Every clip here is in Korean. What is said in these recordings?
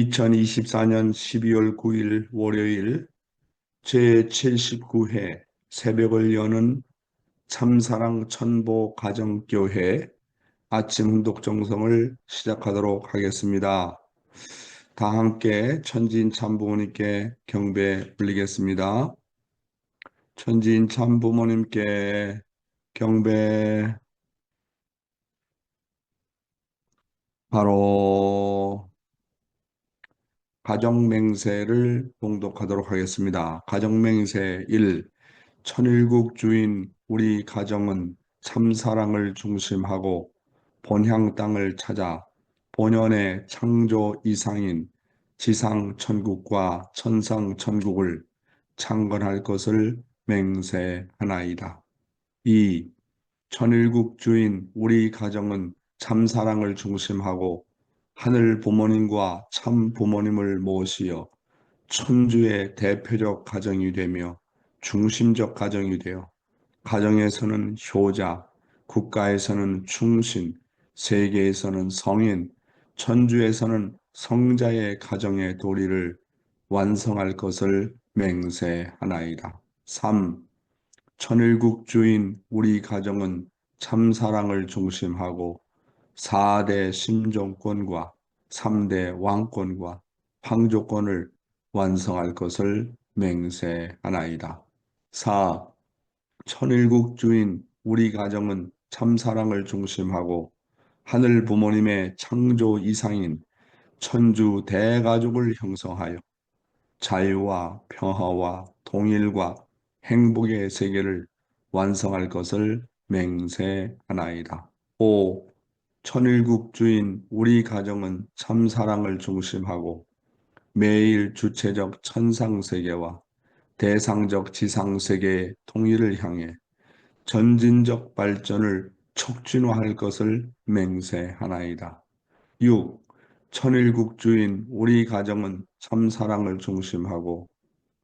2024년 12월 9일 월요일 제79회 새벽을 여는 참사랑 천보 가정교회 아침 훈독 정성을 시작하도록 하겠습니다. 다 함께 천지인 참부모님께 경배 올리겠습니다. 천지인 참부모님께 경배. 바로 가정맹세를 봉독하도록 하겠습니다. 가정맹세 1. 천일국 주인 우리 가정은 참사랑을 중심하고 본향 땅을 찾아 본연의 창조 이상인 지상 천국과 천상 천국을 창건할 것을 맹세하나이다. 2. 천일국 주인 우리 가정은 참사랑을 중심하고 하늘 부모님과 참 부모님을 모시어 천주의 대표적 가정이 되며 중심적 가정이 되어 가정에서는 효자, 국가에서는 충신, 세계에서는 성인, 천주에서는 성자의 가정의 도리를 완성할 것을 맹세하나이다. 3. 천일국 주인 우리 가정은 참사랑을 중심하고 4대 심정권과 3대 왕권과 황조권을 완성할 것을 맹세하나이다. 4. 천일국 주인 우리 가정은 참사랑을 중심하고 하늘 부모님의 창조 이상인 천주 대가족을 형성하여 자유와 평화와 통일과 행복의 세계를 완성할 것을 맹세하나이다. 5. 천일국 주인 우리 가정은 참사랑을 중심하고 매일 주체적 천상세계와 대상적 지상세계의 통일을 향해 전진적 발전을 촉진화할 것을 맹세하나이다. 6. 천일국 주인 우리 가정은 참사랑을 중심하고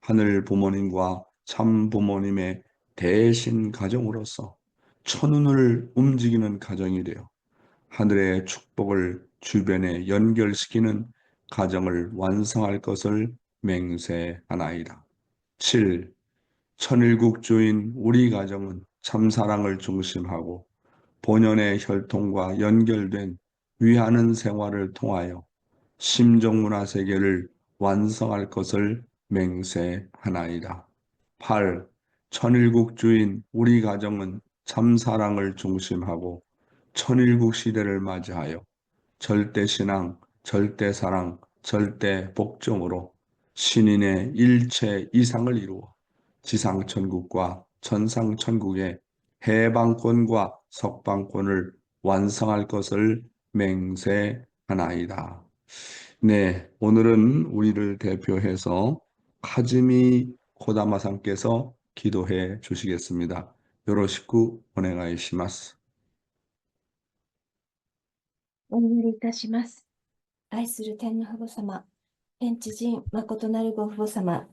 하늘 부모님과 참 부모님의 대신 가정으로서 천운을 움직이는 가정이 되어 하늘의 축복을 주변에 연결시키는 가정을 완성할 것을 맹세하나이다. 7. 천일국 주인 우리 가정은 참사랑을 중심하고 본연의 혈통과 연결된 위하는 생활을 통하여 심정문화 세계를 완성할 것을 맹세하나이다. 8. 천일국 주인 우리 가정은 참사랑을 중심하고 천일국 시대를 맞이하여 절대신앙, 절대사랑, 절대복종으로 신인의 일체 이상을 이루어 지상천국과 천상천국의 해방권과 석방권을 완성할 것을 맹세하나이다. 네, 오늘은 우리를 대표해서 카즈미 코다마상께서 기도해 주시겠습니다. 요로시쿠 오네가이시마스. お祈りいたします。愛する天の父母様、天地人誠なるご父母様、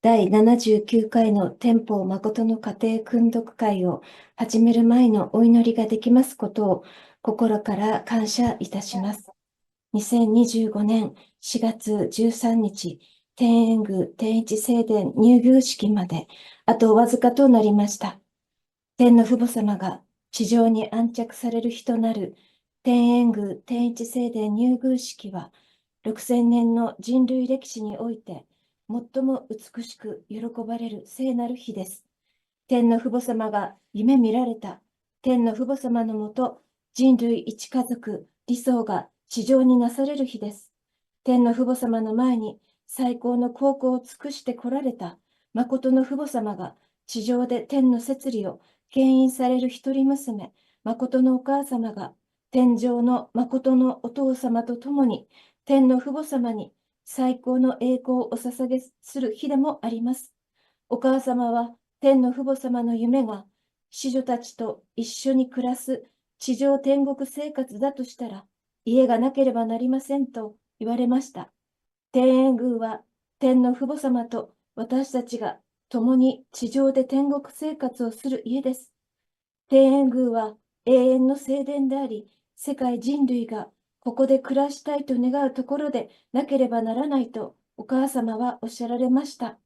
第79回の天保誠の家庭訓読会を始める前のお祈りができますことを心から感謝いたします。2025年4月13日、天苑宮天一聖殿入宮式まであとわずかとなりました。天の父母様が地上に安着される日となる天苑宮天一聖殿入宮式は6000年の人類歴史において最も美しく喜ばれる聖なる日です。天の父母様が夢見られた天の父母様のもと人類一家族理想が地上になされる日です。天の父母様の前に最高の孝行を尽くしてこられた誠の父母様が地上で天の摂理を牽引される一人娘、誠のお母様が天上の誠のお父様と共に天の父母様に最高の栄光をお捧げする日でもあります。お母様は天の父母様の夢が子女たちと一緒に暮らす地上天国生活だとしたら家がなければなりませんと言われました。天苑宮は天の父母様と私たちが共に地上で天国生活をする家です。天苑宮は永遠の聖殿であり、世界人類がここで暮らしたいと願うところでなければならないとお母様はおっしゃられました。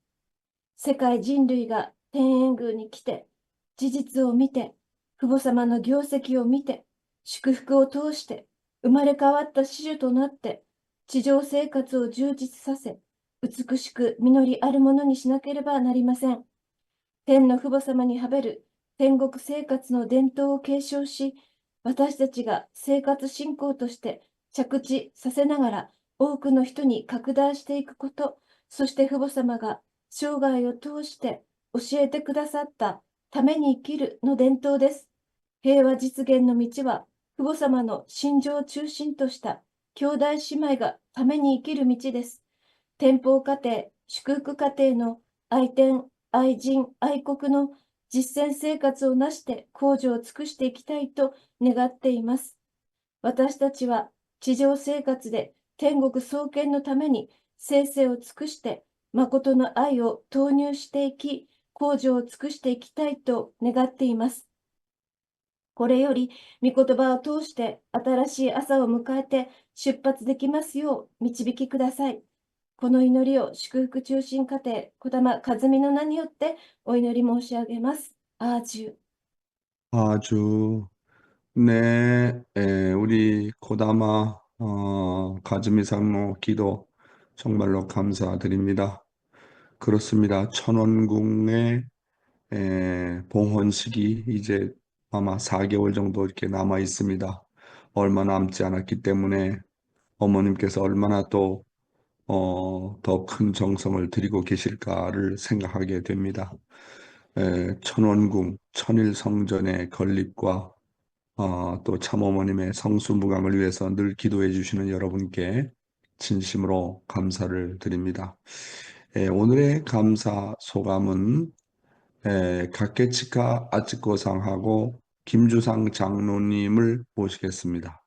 世界人類が天苑宮に来て、事実を見て、父母様の業績を見て、祝福を通して生まれ変わった子女となって、地上生活を充実させ、美しく実りあるものにしなければなりません。天の父母様にはべる天国生活の伝統を継承し、私たちが生活信仰として着地させながら多くの人に拡大していくこと、そして父母様が生涯を通して教えてくださったために生きるの伝統です。平和実現の道は父母様の心情を中心とした兄弟姉妹がために生きる道です。天保家庭、祝福家庭の愛天、愛人、愛国の実践生活をなして向上を尽くしていきたいと願っています。私たちは地上生活で天国創建のために生々を尽くして誠の愛を投入していき、向上を尽くしていきたいと願っています。これより御言葉を通して新しい朝を迎えて出発できますよう導きください。この祈りを祝福中心家庭、児玉和美の名によってお祈り申し上げます。アージュ。 아주, 네, 우리 고다마, 가즈미 상무 기도 정말로 감사드립니다. 그렇습니다. 천원궁의 봉헌식이 이제 아마 4개월 정도 이렇게 남아 있습니다. 얼마 남지 않았기 때문에 어머님께서 얼마나 또, 더 큰 정성을 들이고 계실까를 생각하게 됩니다. 천원궁, 천일성전의 건립과 또 참어머님의 성수무강을 위해서 늘 기도해 주시는 여러분께 진심으로 감사를 드립니다. 오늘의 감사 소감은 가케치카 아츠코상하고 김주상 장로님을 모시겠습니다.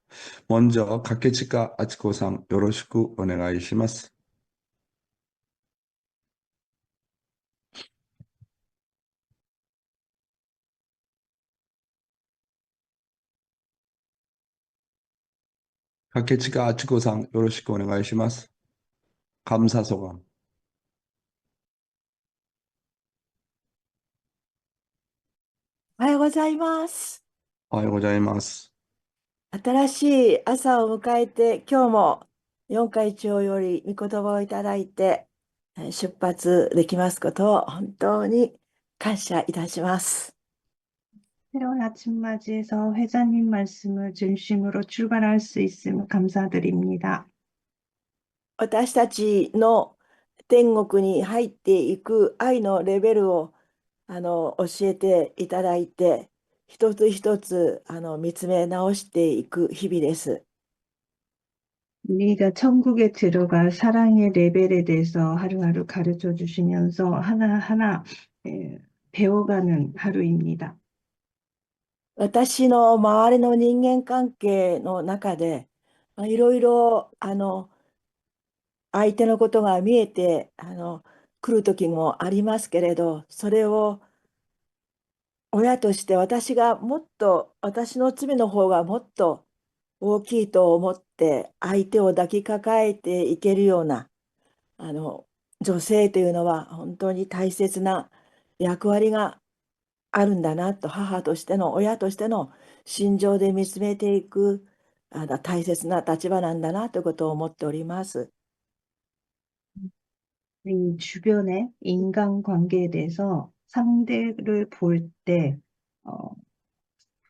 먼저 가케치카 아츠코상 요로시쿠 오네가이시마스. ガケチカアチコさん、よろしくお願いします。감사 소감. おはようございます。おはようございます。新しい朝を迎えて、今日も四回町より御言葉をいただいて、出発できますことを本当に感謝いたします。 새로운 아침맞이에서 회장님 말씀을 중심으로 출발할 수 있음을 감사드립니다. 私たちの天国に入っていく愛のレベルを教えていただいて、一つ一つ見つめ直していく日々です。 우리가 천국에 들어갈 사랑의 레벨에 대해서 하루하루 가르쳐 주시면서 하나하나 배워가는 하루입니다. 私の周りの人間関係の中で、いろいろ相手のことが見えて来る時もありますけれど、それを親として私の罪の方がもっと大きいと思って相手を抱きかかえていけるようなあの女性というのは本当に大切な役割があるんだなと、母としての親としての心情で見つめていく大切な立場なんだなということを思っております。 이 주변의 인간관계에 대해서 상대를 볼 때,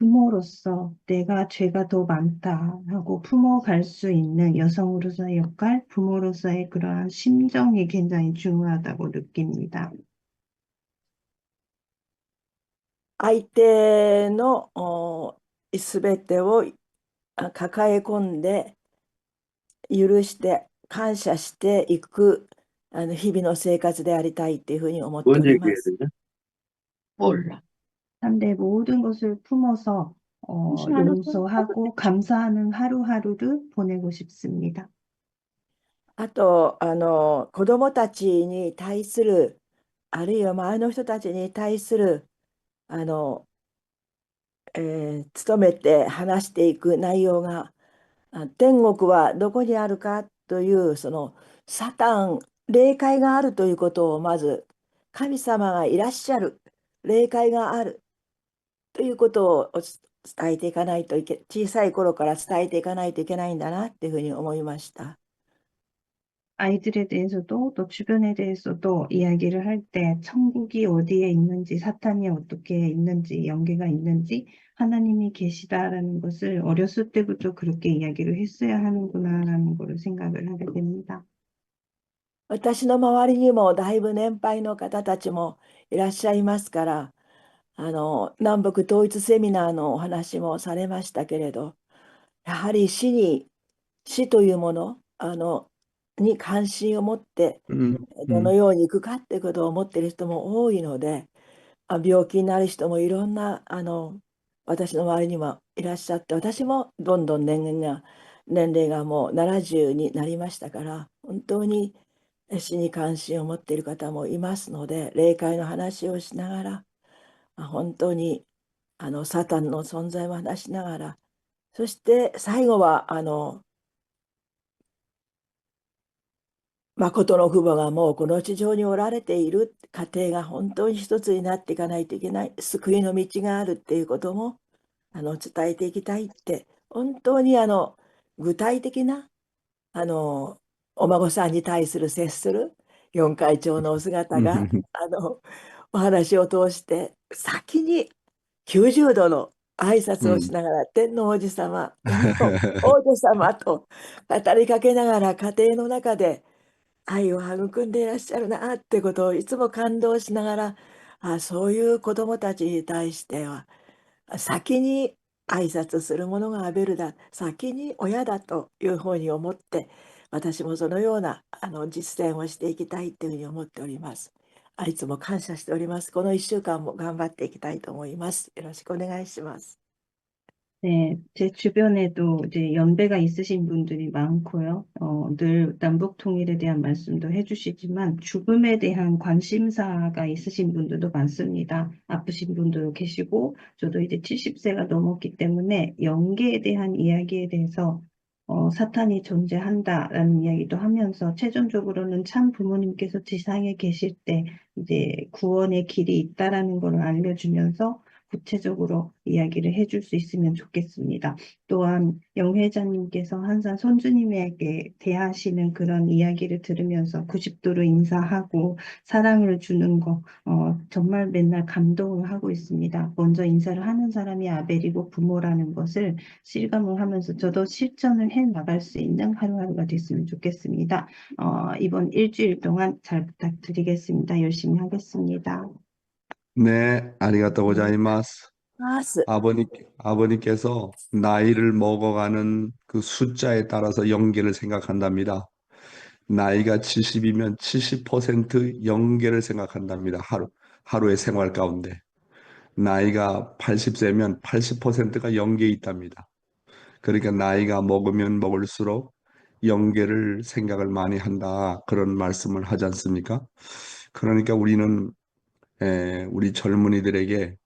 부모로서 내가 죄가 더 많다 하고 품어갈 수 있는 여성으로서의 역할, 부모로서의 그러한 심정이 굉장히 중요하다고 느낍니다. 相手のすべてを抱え込んで許して感謝していく日々の生活でありたいというふうに思ってお 뭔 りま 얘기해야 す。 되냐? 몰라. 상대의 모든 것을 품어서 용서하고 감사하는 하루하루를 보내고 싶습니다. あと子どもたちに対する、あるいは周りの人たちに対するあの、努めて話していく内容が天国はどこにあるかという、そのサタン、霊界があるということをまず、神様がいらっしゃる、霊界があるということを伝えていかないと小さい頃から伝えていかないといけないんだなっていうふうに思いました。 아이들에 대해서도 또 주변에 대해서도 이야기를 할 때 천국이 어디에 있는지, 사탄이 어떻게 있는지, 영계가 있는지, 하나님이 계시다라는 것을 어렸을 때부터 그렇게 이야기를 했어야 하는구나라는 걸 생각을 하게 됩니다. 私の周りにもだいぶ年配の方たちもいらっしゃいますから、南北統一セミナーのお話もされましたけれど、やはり死というもの、に関心を持って、どの 음. ように行くかっていうことを思っている人も多いので、病気になる人もいろんな、私の周りにもいらっしゃって、私もどんどん年齢がもう70になりましたから、本当に死に関心を持っている方もいますので、霊界の話をしながら、本当にサタンの存在を話しながら、そして最後は誠の父母がもうこの地上におられている家庭が本当に一つになっていかないといけない、救いの道があるっていうことも伝えていきたいって、本当に具体的なお孫さんに対する接する四会長のお姿がお話を通して先に90度の挨拶をし 음. ながら、天皇王子様、天皇王女様と語りかけながら家庭の中で愛を育んでいらっしゃるなってことをいつも感動しながら、そういう子どもたちに対しては先に挨拶するものがアベルだ、先に親だというふうに思って、私もそのような実践をしていきたいというふうに思っております。いつも感謝しております。この1週間も頑張っていきたいと思います。よろしくお願いします。 네, 제 주변에도 이제 연배가 있으신 분들이 많고요. 늘 남북 통일에 대한 말씀도 해주시지만 죽음에 대한 관심사가 있으신 분들도 많습니다. 아프신 분도 계시고, 저도 이제 70세가 넘었기 때문에 영계에 대한 이야기에 대해서 사탄이 존재한다라는 이야기도 하면서 최종적으로는 참 부모님께서 지상에 계실 때 이제 구원의 길이 있다라는 걸 알려주면서 구체적으로 이야기를 해줄 수 있으면 좋겠습니다. 또한 영 회장님께서 항상 손주님에게 대하시는 그런 이야기를 들으면서 90도로 인사하고 사랑을 주는 거 정말 맨날 감동을 하고 있습니다. 먼저 인사를 하는 사람이 아벨이고 부모라는 것을 실감을 하면서 저도 실천을 해 나갈 수 있는 하루하루가 됐으면 좋겠습니다. 이번 일주일 동안 잘 부탁드리겠습니다. 열심히 하겠습니다. 네, 아리가또 고자이마스. ます。 아버님께서 나이를 먹어가는 그 숫자에 따라서 영계를 생각한답니다. 나이가 70이면 70% 영계를 생각한답니다. 하루의 생활 가운데. 나이가 80세면 80%가 영계에 있답니다. 그러니까 나이가 먹으면 먹을수록 영계를 생각을 많이 한다. 그런 말씀을 하지 않습니까? 그러니까 우리는 우리 젊은이들에게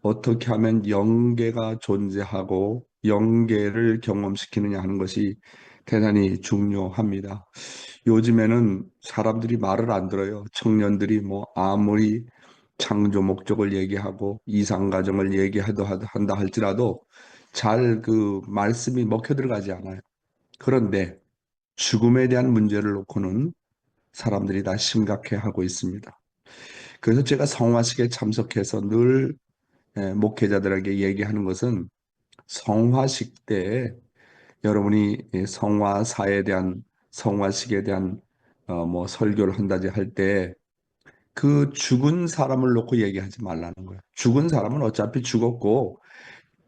어떻게 하면 영계가 존재하고 영계를 경험시키느냐 하는 것이 대단히 중요합니다. 요즘에는 사람들이 말을 안 들어요. 청년들이 뭐 아무리 창조 목적을 얘기하고 이상가정을 한다 할지라도 잘 그 말씀이 먹혀 들어가지 않아요. 그런데 죽음에 대한 문제를 놓고는 사람들이 다 심각해하고 있습니다. 그래서 제가 성화식에 참석해서 늘 목회자들에게 얘기하는 것은 성화식 때 여러분이 성화사에 대한 성화식에 대한 뭐 설교를 한다지 할 때 그 죽은 사람을 놓고 얘기하지 말라는 거예요. 죽은 사람은 어차피 죽었고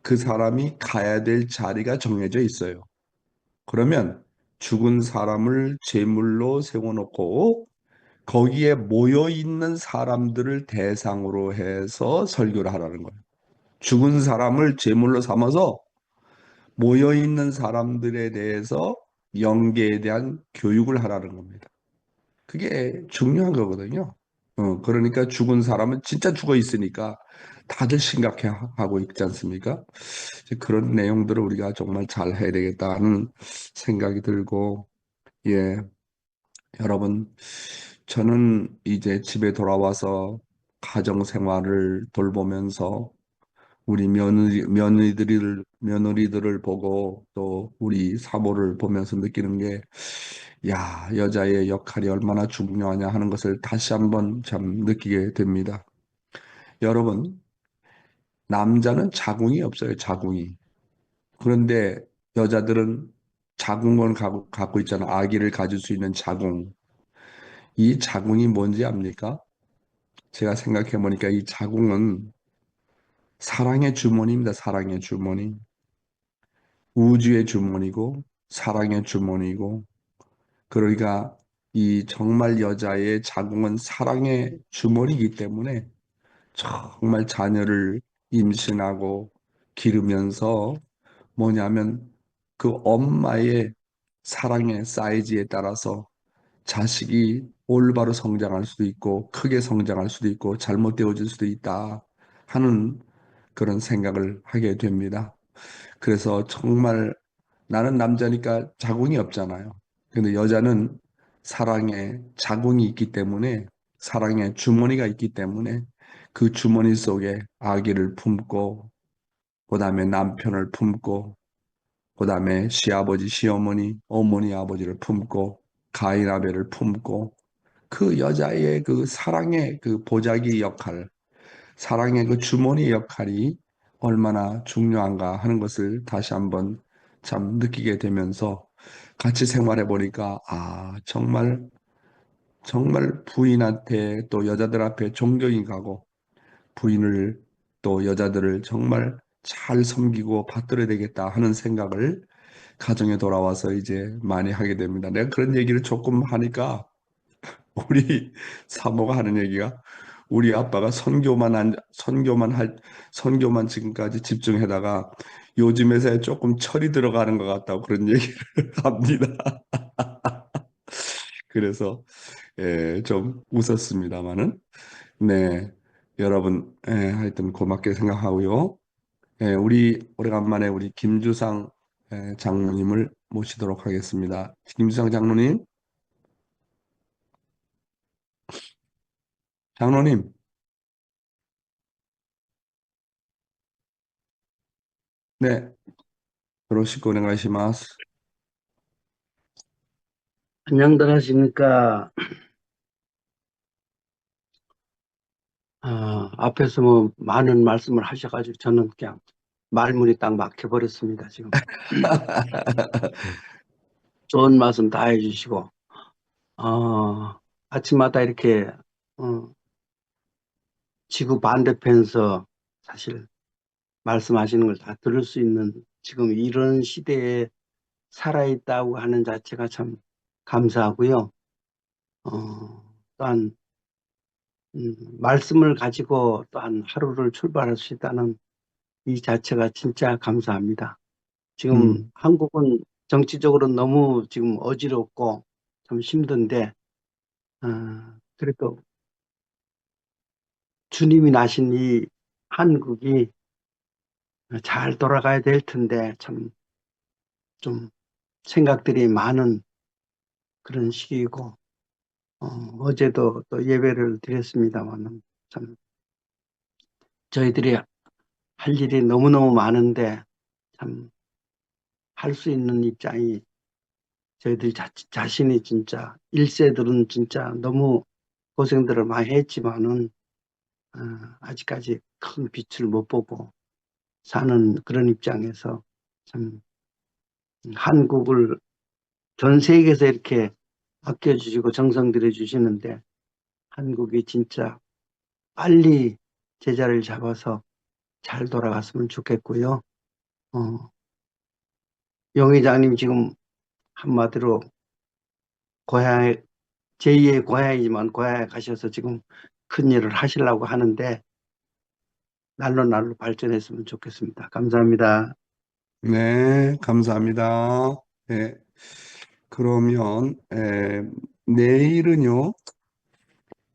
그 사람이 가야 될 자리가 정해져 있어요. 그러면 죽은 사람을 제물로 세워놓고 거기에 모여 있는 사람들을 대상으로 해서 설교를 하라는 거예요. 죽은 사람을 제물로 삼아서 모여 있는 사람들에 대해서 영계에 대한 교육을 하라는 겁니다. 그게 중요한 거거든요. 그러니까 죽은 사람은 진짜 죽어 있으니까 다들 심각해하고 있지 않습니까? 이제 그런 내용들을 우리가 정말 잘 해야 되겠다는 생각이 들고, 예, 여러분, 저는 이제 집에 돌아와서 가정 생활을 돌보면서 우리 며느리들을 보고 또 우리 사모를 보면서 느끼는 게, 야, 여자의 역할이 얼마나 중요하냐 하는 것을 다시 한번 참 느끼게 됩니다. 여러분, 남자는 자궁이 없어요, 자궁이. 그런데 여자들은 자궁을 갖고 있잖아. 아기를 가질 수 있는 자궁. 이 자궁이 뭔지 압니까? 제가 생각해 보니까 이 자궁은 사랑의 주머니입니다. 사랑의 주머니. 우주의 주머니고 사랑의 주머니고, 그러니까 이 정말 여자의 자궁은 사랑의 주머니이기 때문에 정말 자녀를 임신하고 기르면서 뭐냐면 그 엄마의 사랑의 사이즈에 따라서 자식이 올바로 성장할 수도 있고 크게 성장할 수도 있고 잘못되어질 수도 있다 하는 그런 생각을 하게 됩니다. 그래서 정말 나는 남자니까 자궁이 없잖아요. 근데 여자는 사랑의 자궁이 있기 때문에, 사랑의 주머니가 있기 때문에 그 주머니 속에 아기를 품고, 그 다음에 남편을 품고, 그 다음에 시아버지, 시어머니, 어머니, 아버지를 품고, 가인, 아벨을 품고, 그 여자의 그 사랑의 그 보자기 역할, 사랑의 그 주머니 역할이 얼마나 중요한가 하는 것을 다시 한번 참 느끼게 되면서 같이 생활해 보니까, 아, 정말 부인한테 또 여자들 앞에 존경이 가고, 부인을 또 여자들을 정말 잘 섬기고 받들어야 되겠다 하는 생각을 가정에 돌아와서 이제 많이 하게 됩니다. 내가 그런 얘기를 조금 하니까 우리 사모가 하는 얘기가, 우리 아빠가 선교만 지금까지 집중하다가 요즘 회사에 조금 철이 들어가는 것 같다고 그런 얘기를 합니다. 그래서 좀 웃었습니다만은, 네, 여러분, 하여튼 고맙게 생각하고요. 우리 오래간만에 우리 김주상 장로님을 모시도록 하겠습니다. 김주상 장로님, 장로님, 네, よろしくお願いします. 안녕들 하십니까? 앞에서 뭐 많은 말씀을 하셔가지고 저는 그냥 말문이 딱 막혀버렸습니다, 지금. 좋은 말씀 다 해주시고, 아침마다 이렇게, 지구 반대편에서 사실 말씀하시는 걸 다 들을 수 있는 지금 이런 시대에 살아있다고 하는 자체가 참 감사하고요. 또한 말씀을 가지고 또한 하루를 출발할 수 있다는 이 자체가 진짜 감사합니다. 지금 음, 한국은 정치적으로 너무 지금 어지럽고 좀 힘든데, 그래도 주님이 나신 이 한국이 잘 돌아가야 될 텐데 참 좀 생각들이 많은 그런 시기이고, 어제도 또 예배를 드렸습니다만 참 저희들이 할 일이 너무너무 많은데 참 할 수 있는 입장이 저희들 자신이 진짜 일세들은 진짜 너무 고생들을 많이 했지만은 아직까지 큰 빛을 못 보고 사는 그런 입장에서 참 한국을 전 세계에서 이렇게 아껴주시고 정성 들여주시는데 한국이 진짜 빨리 제자를 잡아서 잘 돌아갔으면 좋겠고요. 어, 용 회장님 지금 한마디로 고향에 제2의 고향이지만 고향에 가셔서 지금 큰 일을 하시려고 하는데 날로 날로 발전했으면 좋겠습니다. 감사합니다. 네, 감사합니다. 네, 그러면 내일은요.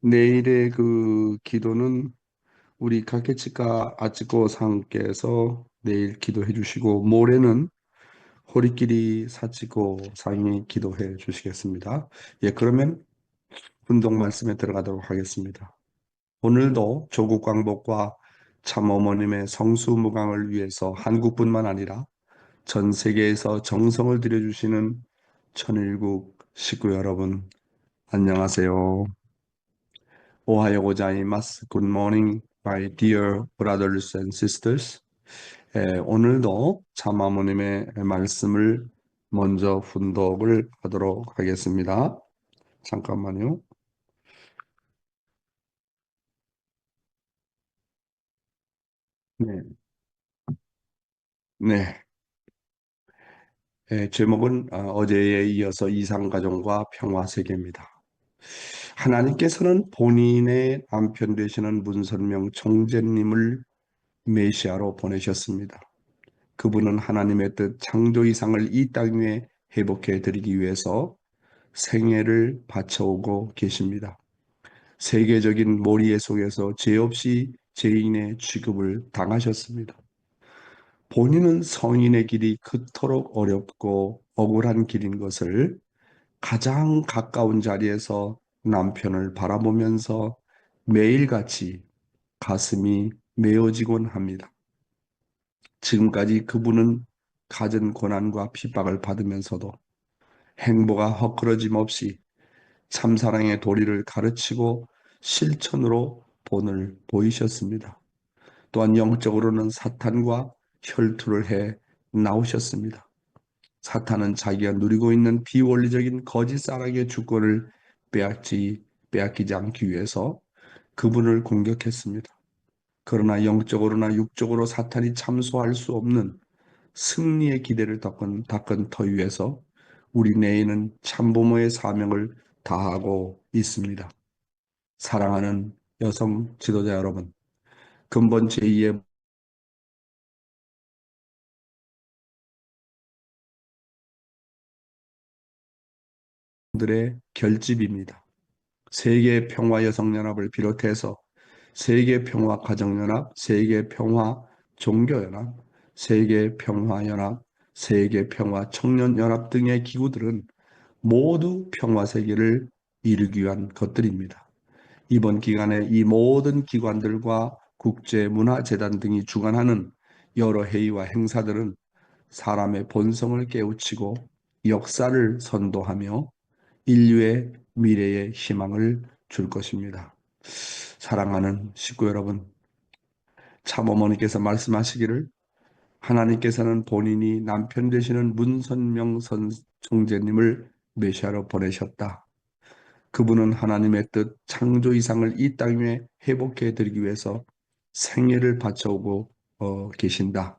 내일의 그 기도는 우리 가케치카 아치코 상께서 내일 기도해 주시고 모레는 호리끼리 사치코 상이 기도해 주시겠습니다. 예, 그러면 분동 말씀에 들어가도록 하겠습니다. 오늘도 조국 광복과 참어머님의 성수무강을 위해서 한국뿐만 아니라 전 세계에서 정성을 들여주시는 천일국 식구 여러분, 안녕하세요. 오하요 고자이마스. Good morning, my dear brothers and sisters. 오늘도 참어머님의 말씀을 먼저 훈독을 하도록 하겠습니다. 잠깐만요. 네. 네. 제목은 어제에 이어서 이상가정과 평화세계입니다. 하나님께서는 본인의 남편 되시는 문선명 총재님을 메시아로 보내셨습니다. 그분은 하나님의 뜻 창조 이상을 이 땅 위에 회복해 드리기 위해서 생애를 바쳐오고 계십니다. 세계적인 몰이해 속에서 죄 없이 죄인의 취급을 당하셨습니다. 본인은 성인의 길이 그토록 어렵고 억울한 길인 것을 가장 가까운 자리에서 남편을 바라보면서 매일같이 가슴이 메어지곤 합니다. 지금까지 그분은 갖은 고난과 핍박을 받으면서도 행보가 헛그러짐 없이 참사랑의 도리를 가르치고 실천으로 본을 보이셨습니다. 또한 영적으로는 사탄과 혈투를 해 나오셨습니다. 사탄은 자기가 누리고 있는 비원리적인 거짓 사랑의 주권을 빼앗기지 않기 위해서 그분을 공격했습니다. 그러나 영적으로나 육적으로 사탄이 참소할 수 없는 승리의 기대를 닦은 터 위에서 우리 내에는 참부모의 사명을 다하고 있습니다. 사랑하는 여성 지도자 여러분, 근본 제2의 들의 결집입니다. 세계평화여성연합을 비롯해서 세계평화가정연합, 세계평화종교연합, 세계평화연합, 세계평화청년연합 등의 기구들은 모두 평화세계를 이루기 위한 것들입니다. 이번 기간에 이 모든 기관들과 국제문화재단 등이 주관하는 여러 회의와 행사들은 사람의 본성을 깨우치고 역사를 선도하며 인류의 미래의 희망을 줄 것입니다. 사랑하는 식구 여러분, 참어머니께서 말씀하시기를 하나님께서는 본인이 남편 되시는 문선명 총재님을 메시아로 보내셨다. 그분은 하나님의 뜻 창조 이상을 이 땅 위에 회복해 드리기 위해서 생애를 바쳐오고 계신다.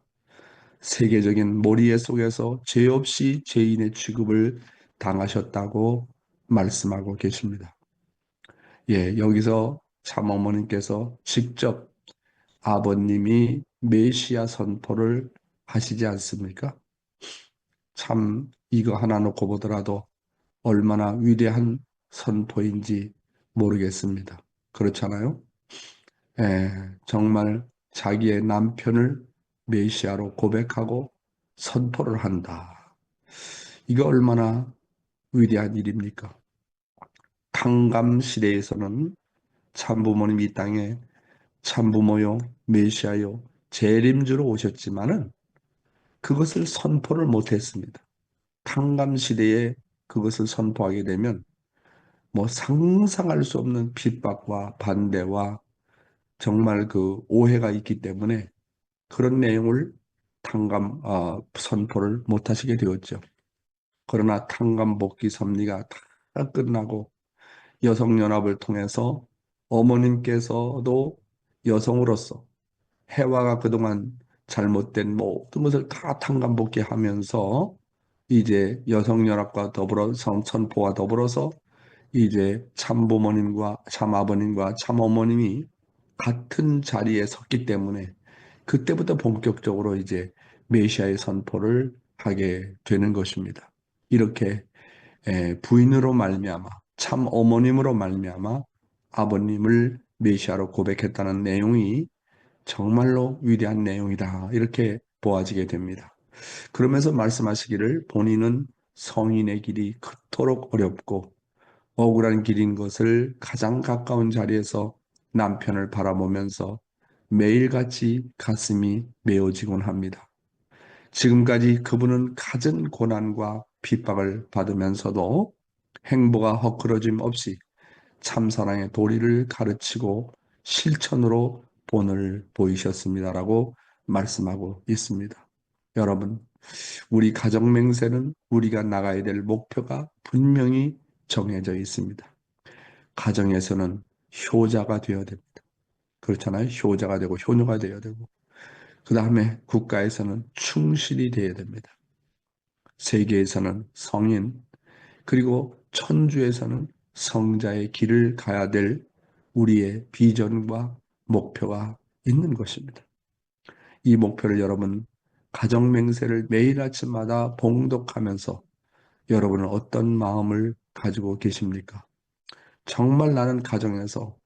세계적인 몰이해 속에서 죄 없이 죄인의 취급을 당하셨다고 말씀하고 계십니다. 예, 여기서 참어머님께서 직접 아버님이 메시아 선포를 하시지 않습니까? 참 이거 하나 놓고 보더라도 얼마나 위대한 선포인지 모르겠습니다. 그렇잖아요? 예, 정말 자기의 남편을 메시아로 고백하고 선포를 한다. 이거 얼마나 위대한 일입니까? 탕감 시대에서는 참부모님이 이 땅에 참부모요, 메시아요, 재림주로 오셨지만은 그것을 선포를 못했습니다. 탕감 시대에 그것을 선포하게 되면 뭐 상상할 수 없는 핍박과 반대와 정말 그 오해가 있기 때문에 그런 내용을 선포를 못하시게 되었죠. 그러나 탕감 복귀 섭리가 다 끝나고 여성연합을 통해서 어머님께서도 여성으로서 해와가 그동안 잘못된 모든 것을 다 탕감복귀하면서 이제 여성연합과 더불어 선포와 더불어서 이제 참부모님과 참아버님과 참어머님이 같은 자리에 섰기 때문에 그때부터 본격적으로 이제 메시아의 선포를 하게 되는 것입니다. 이렇게 부인으로 말미암아 참 어머님으로 말미암아 아버님을 메시아로 고백했다는 내용이 정말로 위대한 내용이다. 이렇게 보아지게 됩니다. 그러면서 말씀하시기를 본인은 성인의 길이 그토록 어렵고 억울한 길인 것을 가장 가까운 자리에서 남편을 바라보면서 매일같이 가슴이 메어지곤 합니다. 지금까지 그분은 갖은 고난과 핍박을 받으면서도 행보가 헛그러짐 없이 참사랑의 도리를 가르치고 실천으로 본을 보이셨습니다라고 말씀하고 있습니다. 여러분, 우리 가정 맹세는 우리가 나가야 될 목표가 분명히 정해져 있습니다. 가정에서는 효자가 되어야 됩니다. 그렇잖아요. 효자가 되고 효녀가 되어야 되고, 그 다음에 국가에서는 충실이 되어야 됩니다. 세계에서는 성인, 그리고 천주에서는 성자의 길을 가야 될 우리의 비전과 목표가 있는 것입니다. 이 목표를 여러분, 가정 맹세를 매일 아침마다 봉독하면서 여러분은 어떤 마음을 가지고 계십니까? 정말 나는 가정에서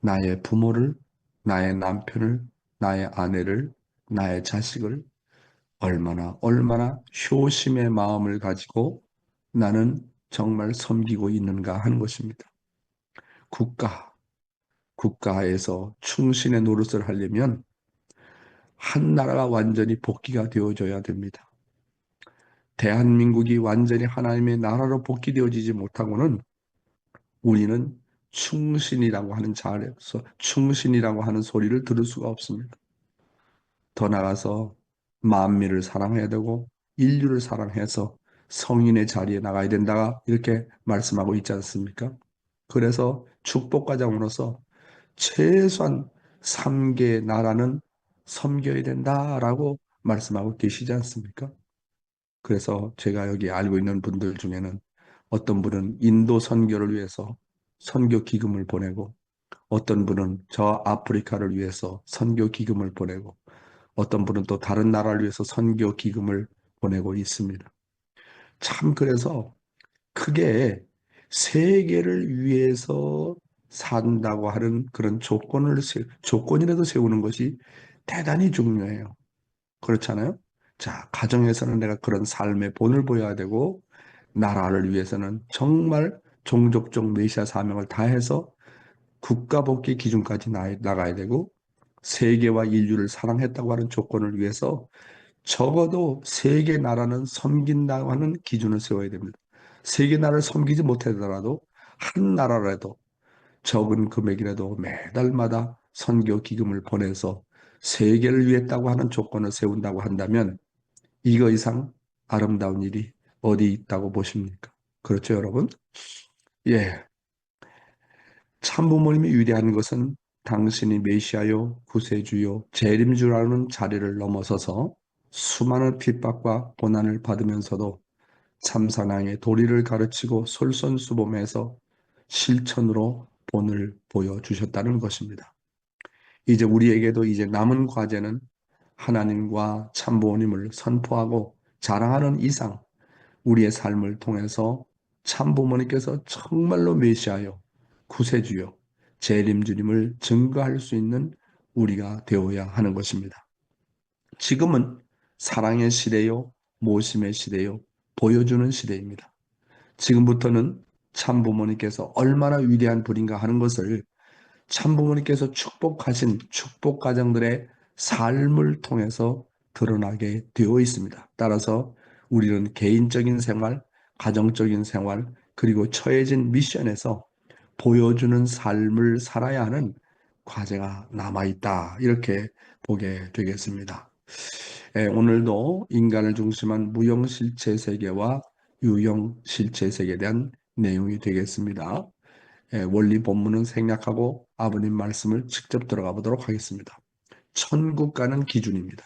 나의 부모를, 나의 남편을, 나의 아내를, 나의 자식을 얼마나 효심의 마음을 가지고 나는 정말 섬기고 있는가 하는 것입니다. 국가에서 충신의 노릇을 하려면 한 나라가 완전히 복귀가 되어져야 됩니다. 대한민국이 완전히 하나님의 나라로 복귀되어지지 못하고는 우리는 충신이라고 하는 자리에서 충신이라고 하는 소리를 들을 수가 없습니다. 더 나아가서 만민을 사랑해야 되고 인류를 사랑해서 성인의 자리에 나가야 된다 이렇게 말씀하고 있지 않습니까? 그래서 축복과정으로서 최소한 3개의 나라는 섬겨야 된다라고 말씀하고 계시지 않습니까? 그래서 제가 여기 알고 있는 분들 중에는 어떤 분은 인도 선교를 위해서 선교 기금을 보내고 어떤 분은 저 아프리카를 위해서 선교 기금을 보내고 어떤 분은 또 다른 나라를 위해서 선교 기금을 보내고 있습니다. 참 그래서 크게 세계를 위해서 산다고 하는 그런 조건이라도 세우는 것이 대단히 중요해요. 그렇잖아요? 자, 가정에서는 내가 그런 삶의 본을 보여야 되고, 나라를 위해서는 정말 종족적 메시아 사명을 다해서 국가복귀 기준까지 나가야 되고, 세계와 인류를 사랑했다고 하는 조건을 위해서 적어도 세계 나라는 섬긴다고 하는 기준을 세워야 됩니다. 세계 나라를 섬기지 못하더라도 한 나라라도 적은 금액이라도 매달마다 선교 기금을 보내서 세계를 위했다고 하는 조건을 세운다고 한다면 이거 이상 아름다운 일이 어디 있다고 보십니까? 그렇죠, 여러분? 예. 참부모님이 위대한 것은 당신이 메시아요, 구세주요, 재림주라는 자리를 넘어서서 수많은 핍박과 고난을 받으면서도 참사랑의 도리를 가르치고 솔선수범해서 실천으로 본을 보여주셨다는 것입니다. 이제 우리에게도 이제 남은 과제는 하나님과 참부모님을 선포하고 자랑하는 이상 우리의 삶을 통해서 참부모님께서 정말로 메시아요, 구세주요, 재림주님을 증거할 수 있는 우리가 되어야 하는 것입니다. 지금은 사랑의 시대요, 모심의 시대요, 보여주는 시대입니다. 지금부터는 참부모님께서 얼마나 위대한 분인가 하는 것을 참부모님께서 축복하신 축복가정들의 삶을 통해서 드러나게 되어 있습니다. 따라서 우리는 개인적인 생활, 가정적인 생활, 그리고 처해진 미션에서 보여주는 삶을 살아야 하는 과제가 남아있다. 이렇게 보게 되겠습니다. 오늘도 인간을 중심한 무형실체 세계와 유형실체 세계에 대한 내용이 되겠습니다. 원리 본문은 생략하고 아버님 말씀을 직접 들어가 보도록 하겠습니다. 천국 가는 기준입니다.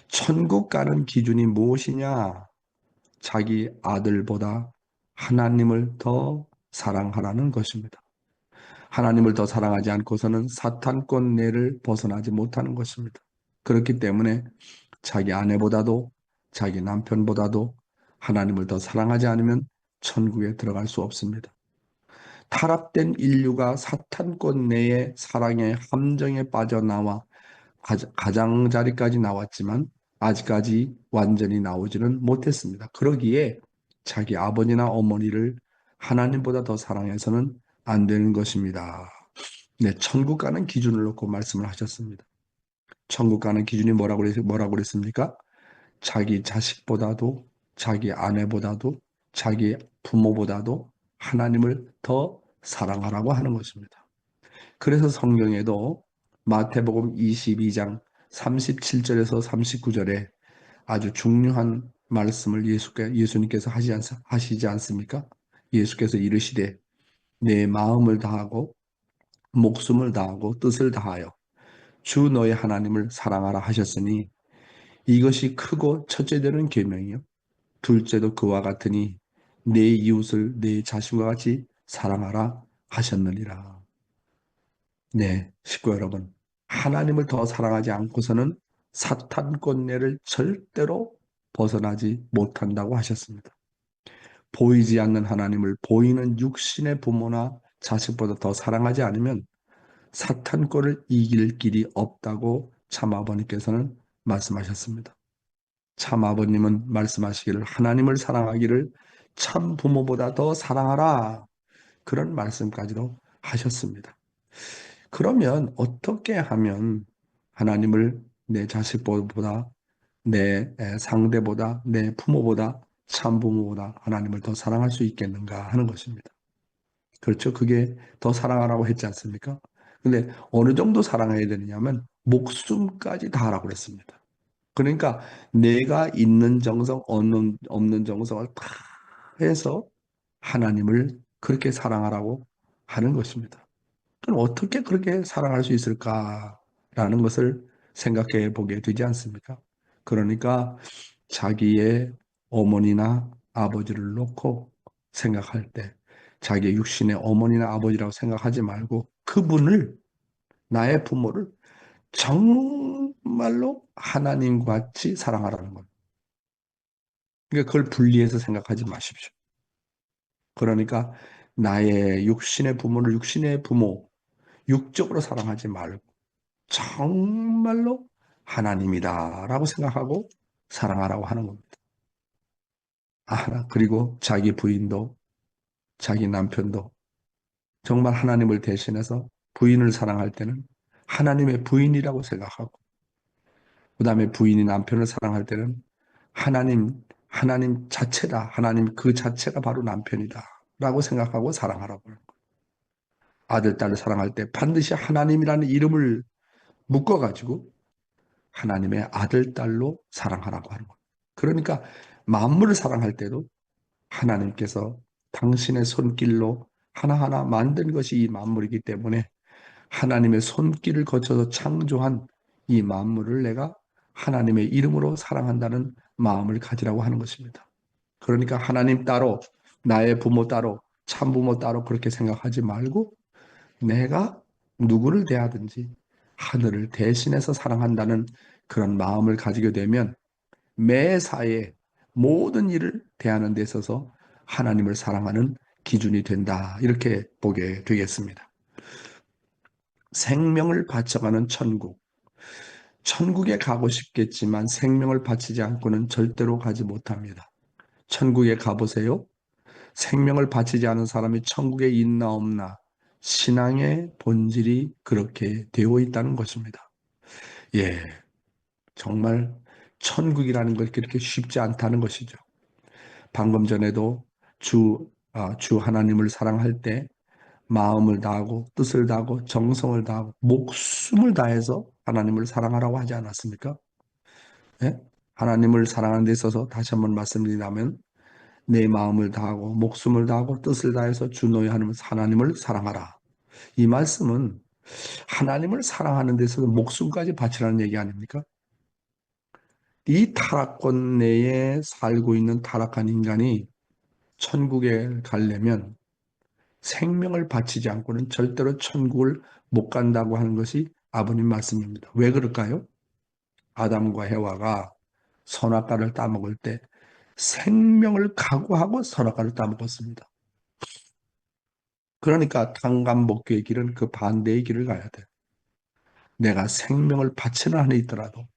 천국 가는 기준이 무엇이냐? 자기 아들보다 하나님을 더 사랑하라는 것입니다. 하나님을 더 사랑하지 않고서는 사탄권 내를 벗어나지 못하는 것입니다. 그렇기 때문에 자기 아내보다도 자기 남편보다도 하나님을 더 사랑하지 않으면 천국에 들어갈 수 없습니다. 타락된 인류가 사탄권 내의 사랑의 함정에 빠져나와 가장자리까지 나왔지만 아직까지 완전히 나오지는 못했습니다. 그러기에 자기 아버지나 어머니를 하나님보다 더 사랑해서는 안 되는 것입니다. 네, 천국 가는 기준을 놓고 말씀을 하셨습니다. 천국 가는 기준이 뭐라고 그랬습니까? 자기 자식보다도, 자기 아내보다도, 자기 부모보다도 하나님을 더 사랑하라고 하는 것입니다. 그래서 성경에도 마태복음 22장 37절에서 39절에 아주 중요한 말씀을 예수님께서 하시지 않습니까? 예수께서 이르시되 내 마음을 다하고 목숨을 다하고 뜻을 다하여 주 너의 하나님을 사랑하라 하셨으니 이것이 크고 첫째 되는 계명이요 둘째도 그와 같으니 내 이웃을 내 자신과 같이 사랑하라 하셨느니라. 네, 식구 여러분, 하나님을 더 사랑하지 않고서는 사탄권내를 절대로 벗어나지 못한다고 하셨습니다. 보이지 않는 하나님을 보이는 육신의 부모나 자식보다 더 사랑하지 않으면 사탄권을 이길 길이 없다고 참아버님께서는 말씀하셨습니다. 참아버님은 말씀하시기를 하나님을 사랑하기를 참 부모보다 더 사랑하라 그런 말씀까지도 하셨습니다. 그러면 어떻게 하면 하나님을 내 자식보다 내 상대보다 내 부모보다 참부모보다 하나님을 더 사랑할 수 있겠는가 하는 것입니다. 그렇죠. 그게 더 사랑하라고 했지 않습니까? 근데 어느 정도 사랑해야 되느냐면 목숨까지 다하라고 그랬습니다. 그러니까 내가 있는 정성 없는 정성을 다 해서 하나님을 그렇게 사랑하라고 하는 것입니다. 그럼 어떻게 그렇게 사랑할 수 있을까라는 것을 생각해 보게 되지 않습니까? 그러니까 자기의 어머니나 아버지를 놓고 생각할 때 자기의 육신의 어머니나 아버지라고 생각하지 말고 그분을 나의 부모를 정말로 하나님과 같이 사랑하라는 겁니다. 그러니까 그걸 분리해서 생각하지 마십시오. 그러니까 나의 육신의 부모를 육신의 부모, 육적으로 사랑하지 말고 정말로 하나님이다라고 생각하고 사랑하라고 하는 겁니다. 그리고 자기 부인도 자기 남편도 정말 하나님을 대신해서 부인을 사랑할 때는 하나님의 부인이라고 생각하고 그 다음에 부인이 남편을 사랑할 때는 하나님 자체다. 하나님 그 자체가 바로 남편이다. 라고 생각하고 사랑하라고 하는 거예요. 아들, 딸을 사랑할 때 반드시 하나님이라는 이름을 묶어가지고 하나님의 아들, 딸로 사랑하라고 하는 거예요. 그러니까 만물을 사랑할 때도 하나님께서 당신의 손길로 하나하나 만든 것이 이 만물이기 때문에 하나님의 손길을 거쳐서 창조한 이 만물을 내가 하나님의 이름으로 사랑한다는 마음을 가지라고 하는 것입니다. 그러니까 하나님 따로 나의 부모 따로 참부모 따로 그렇게 생각하지 말고 내가 누구를 대하든지 하늘을 대신해서 사랑한다는 그런 마음을 가지게 되면 매사에 모든 일을 대하는 데 있어서 하나님을 사랑하는 기준이 된다. 이렇게 보게 되겠습니다. 생명을 바쳐가는 천국. 천국에 가고 싶겠지만 생명을 바치지 않고는 절대로 가지 못합니다. 천국에 가보세요. 생명을 바치지 않은 사람이 천국에 있나 없나 신앙의 본질이 그렇게 되어 있다는 것입니다. 예, 정말 천국이라는 것 그렇게 쉽지 않다는 것이죠. 방금 전에도 주 하나님을 사랑할 때 마음을 다하고 뜻을 다하고 정성을 다하고 목숨을 다해서 하나님을 사랑하라고 하지 않았습니까? 예? 하나님을 사랑하는 데 있어서 다시 한번 말씀드리자면 내 마음을 다하고 목숨을 다하고 뜻을 다해서 주 너의 하나님을 사랑하라. 이 말씀은 하나님을 사랑하는 데 있어서 목숨까지 바치라는 얘기 아닙니까? 이 타락권 내에 살고 있는 타락한 인간이 천국에 가려면 생명을 바치지 않고는 절대로 천국을 못 간다고 하는 것이 아버님 말씀입니다. 왜 그럴까요? 아담과 해와가 선악과를 따먹을 때 생명을 각오하고 선악과를 따먹었습니다. 그러니까 탄감복귀의 길은 그 반대의 길을 가야 돼. 내가 생명을 바치는 한이 있더라도,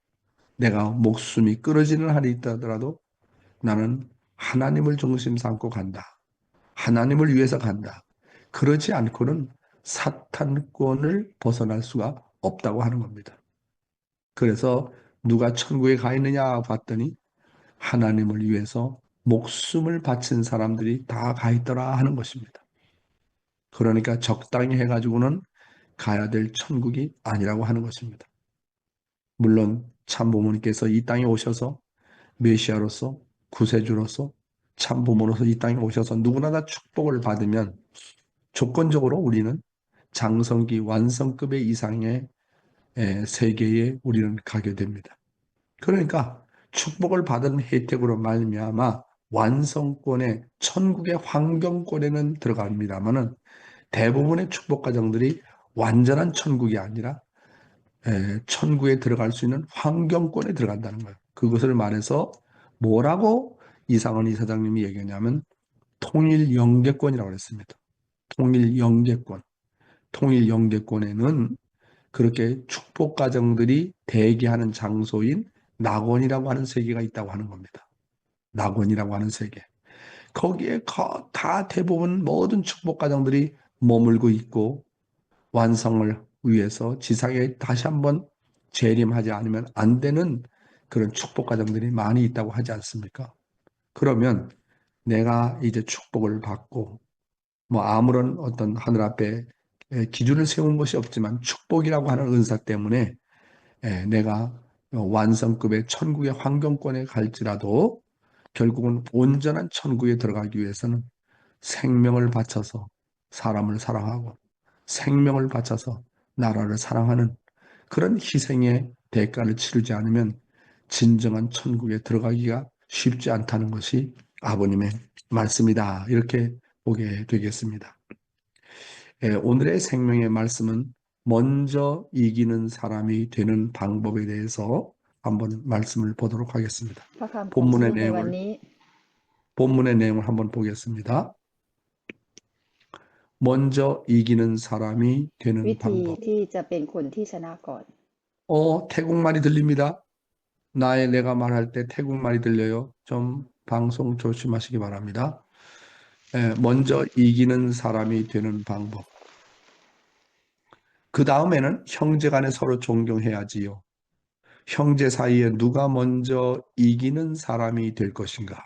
내가 목숨이 끊어지는 한이 있더라도 나는 하나님을 중심 삼고 간다. 하나님을 위해서 간다. 그러지 않고는 사탄권을 벗어날 수가 없다고 하는 겁니다. 그래서 누가 천국에 가 있느냐 봤더니 하나님을 위해서 목숨을 바친 사람들이 다 가 있더라 하는 것입니다. 그러니까 적당히 해가지고는 가야 될 천국이 아니라고 하는 것입니다. 물론 참부모님께서 이 땅에 오셔서 메시아로서 구세주로서 참부모로서 이 땅에 오셔서 누구나 다 축복을 받으면 조건적으로 우리는 장성기 완성급의 이상의 세계에 우리는 가게 됩니다. 그러니까 축복을 받은 혜택으로 말미암아 완성권의 천국의 환경권에는 들어갑니다만은 대부분의 축복 가정들이 완전한 천국이 아니라 천국에 들어갈 수 있는 환경권에 들어간다는 거예요. 그것을 말해서 뭐라고 이상원 이사장님이 얘기하냐면 통일 영계권이라고 했습니다. 통일 영계권. 통일 영계권에는 그렇게 축복 가정들이 대기하는 장소인 낙원이라고 하는 세계가 있다고 하는 겁니다. 낙원이라고 하는 세계. 거기에 다 대부분 모든 축복 가정들이 머물고 있고 완성을 위해서 지상에 다시 한번 재림하지 않으면 안 되는 그런 축복 가정들이 많이 있다고 하지 않습니까? 그러면 내가 이제 축복을 받고 뭐 아무런 어떤 하늘 앞에 기준을 세운 것이 없지만 축복이라고 하는 은사 때문에 내가 완성급의 천국의 환경권에 갈지라도 결국은 온전한 천국에 들어가기 위해서는 생명을 바쳐서 사람을 사랑하고 생명을 바쳐서 나라를 사랑하는 그런 희생의 대가를 치르지 않으면 진정한 천국에 들어가기가 쉽지 않다는 것이 아버님의 말씀이다. 이렇게 보게 되겠습니다. 오늘의 생명의 말씀은 먼저 이기는 사람이 되는 방법에 대해서 한번 말씀을 보도록 하겠습니다. พระคำของพู 본문의 ดในวัน 내용을 นี้ 본문의 내용을 한번 보겠습니다. 먼저 이기는 사람이 วิ 되는 ธี 방법. ที่จะเป็นคนที่ชนะก่อน 태국말이 들립니다. 내가 말할 때 태국말이 들려요. 좀 방송 조심하시기 바랍니다. 먼저 이기는 사람이 되는 방법. 그 다음에는 형제 간에 서로 존경해야지요. 형제 사이에 누가 먼저 이기는 사람이 될 것인가?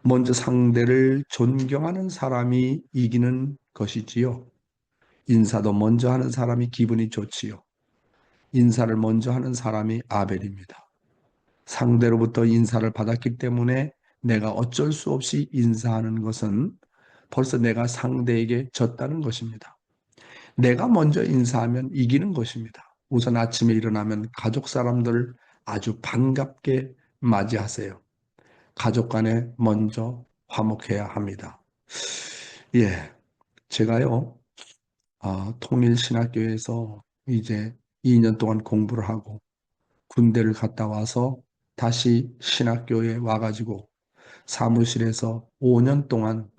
먼저 상대를 존경하는 사람이 이기는 것이지요. 인사도 먼저 하는 사람이 기분이 좋지요. 인사를 먼저 하는 사람이 아벨입니다. 상대로부터 인사를 받았기 때문에 내가 어쩔 수 없이 인사하는 것은 벌써 내가 상대에게 졌다는 것입니다. 내가 먼저 인사하면 이기는 것입니다. 우선 아침에 일어나면 가족 사람들 아주 반갑게 맞이하세요. 가족 간에 먼저 화목해야 합니다. 예, 제가요, 통일신학교에서 이제 2년 동안 공부를 하고 군대를 갔다 와서 다시 신학교에 와가지고 사무실에서 5년 동안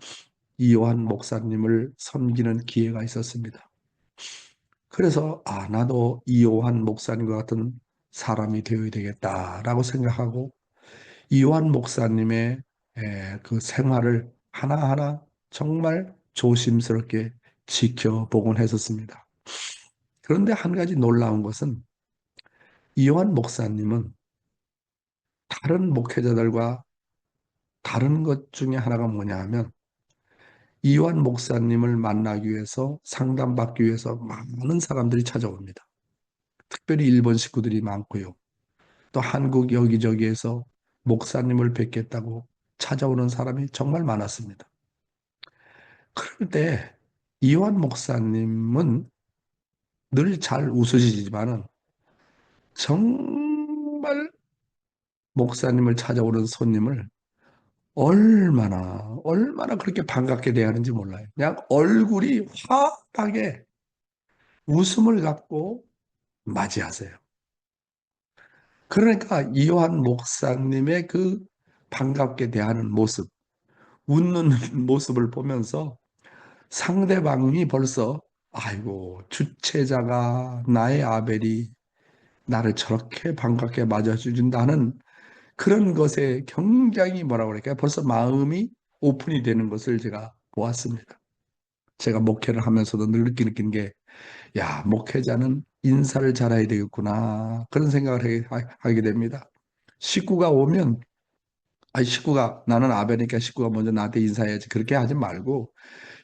이요한 목사님을 섬기는 기회가 있었습니다. 그래서 나도 이요한 목사님과 같은 사람이 되어야 되겠다라고 생각하고 이요한 목사님의 그 생활을 하나하나 정말 조심스럽게 지켜보곤 했었습니다. 그런데 한 가지 놀라운 것은 이요한 목사님은 다른 목회자들과 다른 것 중에 하나가 뭐냐 하면 이요한 목사님을 만나기 위해서 상담받기 위해서 많은 사람들이 찾아옵니다. 특별히 일본 식구들이 많고요. 또 한국 여기저기에서 목사님을 뵙겠다고 찾아오는 사람이 정말 많았습니다. 그런데 이요한 목사님은 늘 잘 웃으시지만은 정말 목사님을 찾아오는 손님을 얼마나 그렇게 반갑게 대하는지 몰라요. 그냥 얼굴이 환하게 웃음을 갖고 맞이하세요. 그러니까 이요한 목사님의 그 반갑게 대하는 모습, 웃는 모습을 보면서 상대방이 벌써 아이고 주체자가 나의 아벨이 나를 저렇게 반갑게 맞아준다는 그런 것에 굉장히 뭐라고 그럴까요? 벌써 마음이 오픈이 되는 것을 제가 보았습니다. 제가 목회를 하면서도 늘 느끼는 게, 야, 목회자는 인사를 잘해야 되겠구나. 그런 생각을 하게 됩니다. 식구가 오면, 나는 아베니까 식구가 먼저 나한테 인사해야지. 그렇게 하지 말고,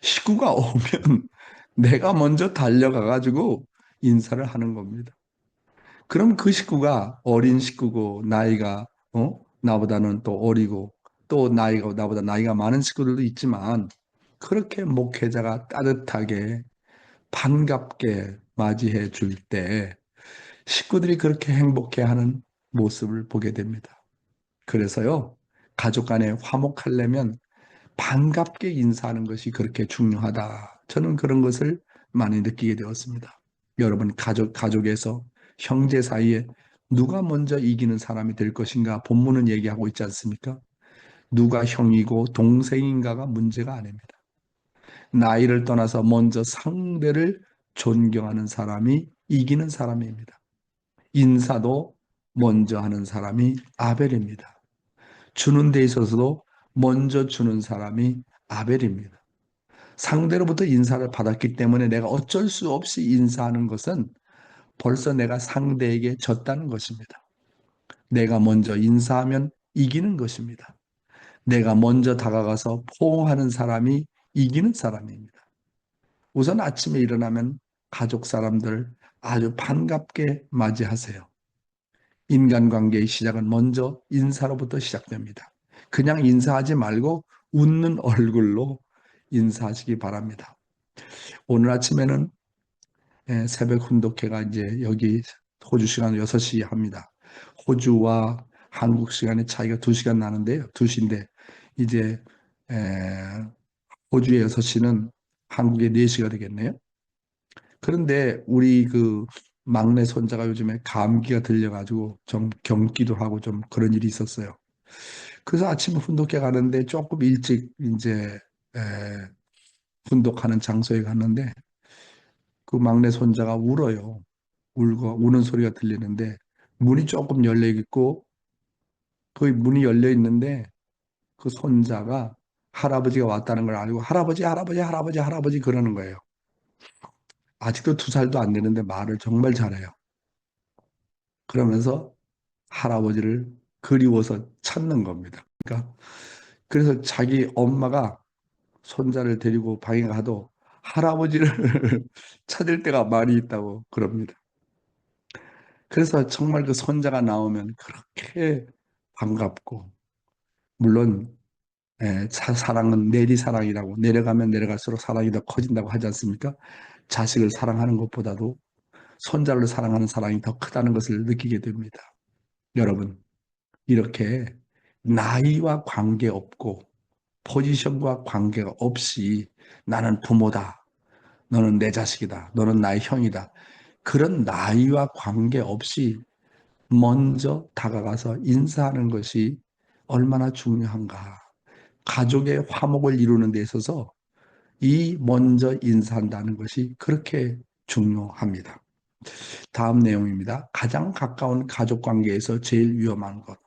식구가 오면 내가 먼저 달려가가지고 인사를 하는 겁니다. 그럼 그 식구가 어린 식구고, 나보다는 또 어리고, 또 나보다 나이가 많은 식구들도 있지만, 그렇게 목회자가 따뜻하게 반갑게 맞이해 줄 때 식구들이 그렇게 행복해하는 모습을 보게 됩니다. 그래서요, 가족 간에 화목하려면 반갑게 인사하는 것이 그렇게 중요하다. 저는 그런 것을 많이 느끼게 되었습니다. 여러분, 가족에서 형제 사이에 누가 먼저 이기는 사람이 될 것인가 본문은 얘기하고 있지 않습니까? 누가 형이고 동생인가가 문제가 아닙니다. 나이를 떠나서 먼저 상대를 존경하는 사람이 이기는 사람입니다. 인사도 먼저 하는 사람이 아벨입니다. 주는 데 있어서도 먼저 주는 사람이 아벨입니다. 상대로부터 인사를 받았기 때문에 내가 어쩔 수 없이 인사하는 것은 벌써 내가 상대에게 졌다는 것입니다. 내가 먼저 인사하면 이기는 것입니다. 내가 먼저 다가가서 포옹하는 사람이 이기는 사람입니다. 우선 아침에 일어나면 가족 사람들 아주 반갑게 맞이하세요. 인간관계의 시작은 먼저 인사로부터 시작됩니다. 그냥 인사하지 말고 웃는 얼굴로 인사하시기 바랍니다. 오늘 아침에는 새벽 훈독회가 이제 여기 호주 시간 6시 합니다. 호주와 한국 시간의 차이가 2시간 나는데요. 2시인데 이제 호주의 6시는 한국의 4시가 되겠네요. 그런데 우리 그 막내 손자가 요즘에 감기가 들려가지고 좀 경기도 하고 좀 그런 일이 있었어요. 그래서 아침에 훈독회 가는데 조금 일찍 이제 에, 훈독하는 장소에 갔는데 그 막내 손자가 울어요. 우는 소리가 들리는데 문이 조금 열려 있고 그 문이 열려 있는데 그 손자가 할아버지가 왔다는 걸 알고 할아버지 할아버지 할아버지 할아버지 그러는 거예요. 아직도 2살도 안 되는데 말을 정말 잘해요. 그러면서 할아버지를 그리워서 찾는 겁니다. 그러니까 그래서 자기 엄마가 손자를 데리고 방에 가도 할아버지를 찾을 때가 많이 있다고 그럽니다. 그래서 정말 그 손자가 나오면 그렇게 반갑고 물론 사랑은 내리사랑이라고 내려가면 내려갈수록 사랑이 더 커진다고 하지 않습니까? 자식을 사랑하는 것보다도 손자를 사랑하는 사랑이 더 크다는 것을 느끼게 됩니다. 여러분 이렇게 나이와 관계없고 포지션과 관계가 없이 나는 부모다. 너는 내 자식이다. 너는 나의 형이다. 그런 나이와 관계없이 먼저 다가가서 인사하는 것이 얼마나 중요한가. 가족의 화목을 이루는 데 있어서 이 먼저 인사한다는 것이 그렇게 중요합니다. 다음 내용입니다. 가장 가까운 가족 관계에서 제일 위험한 것.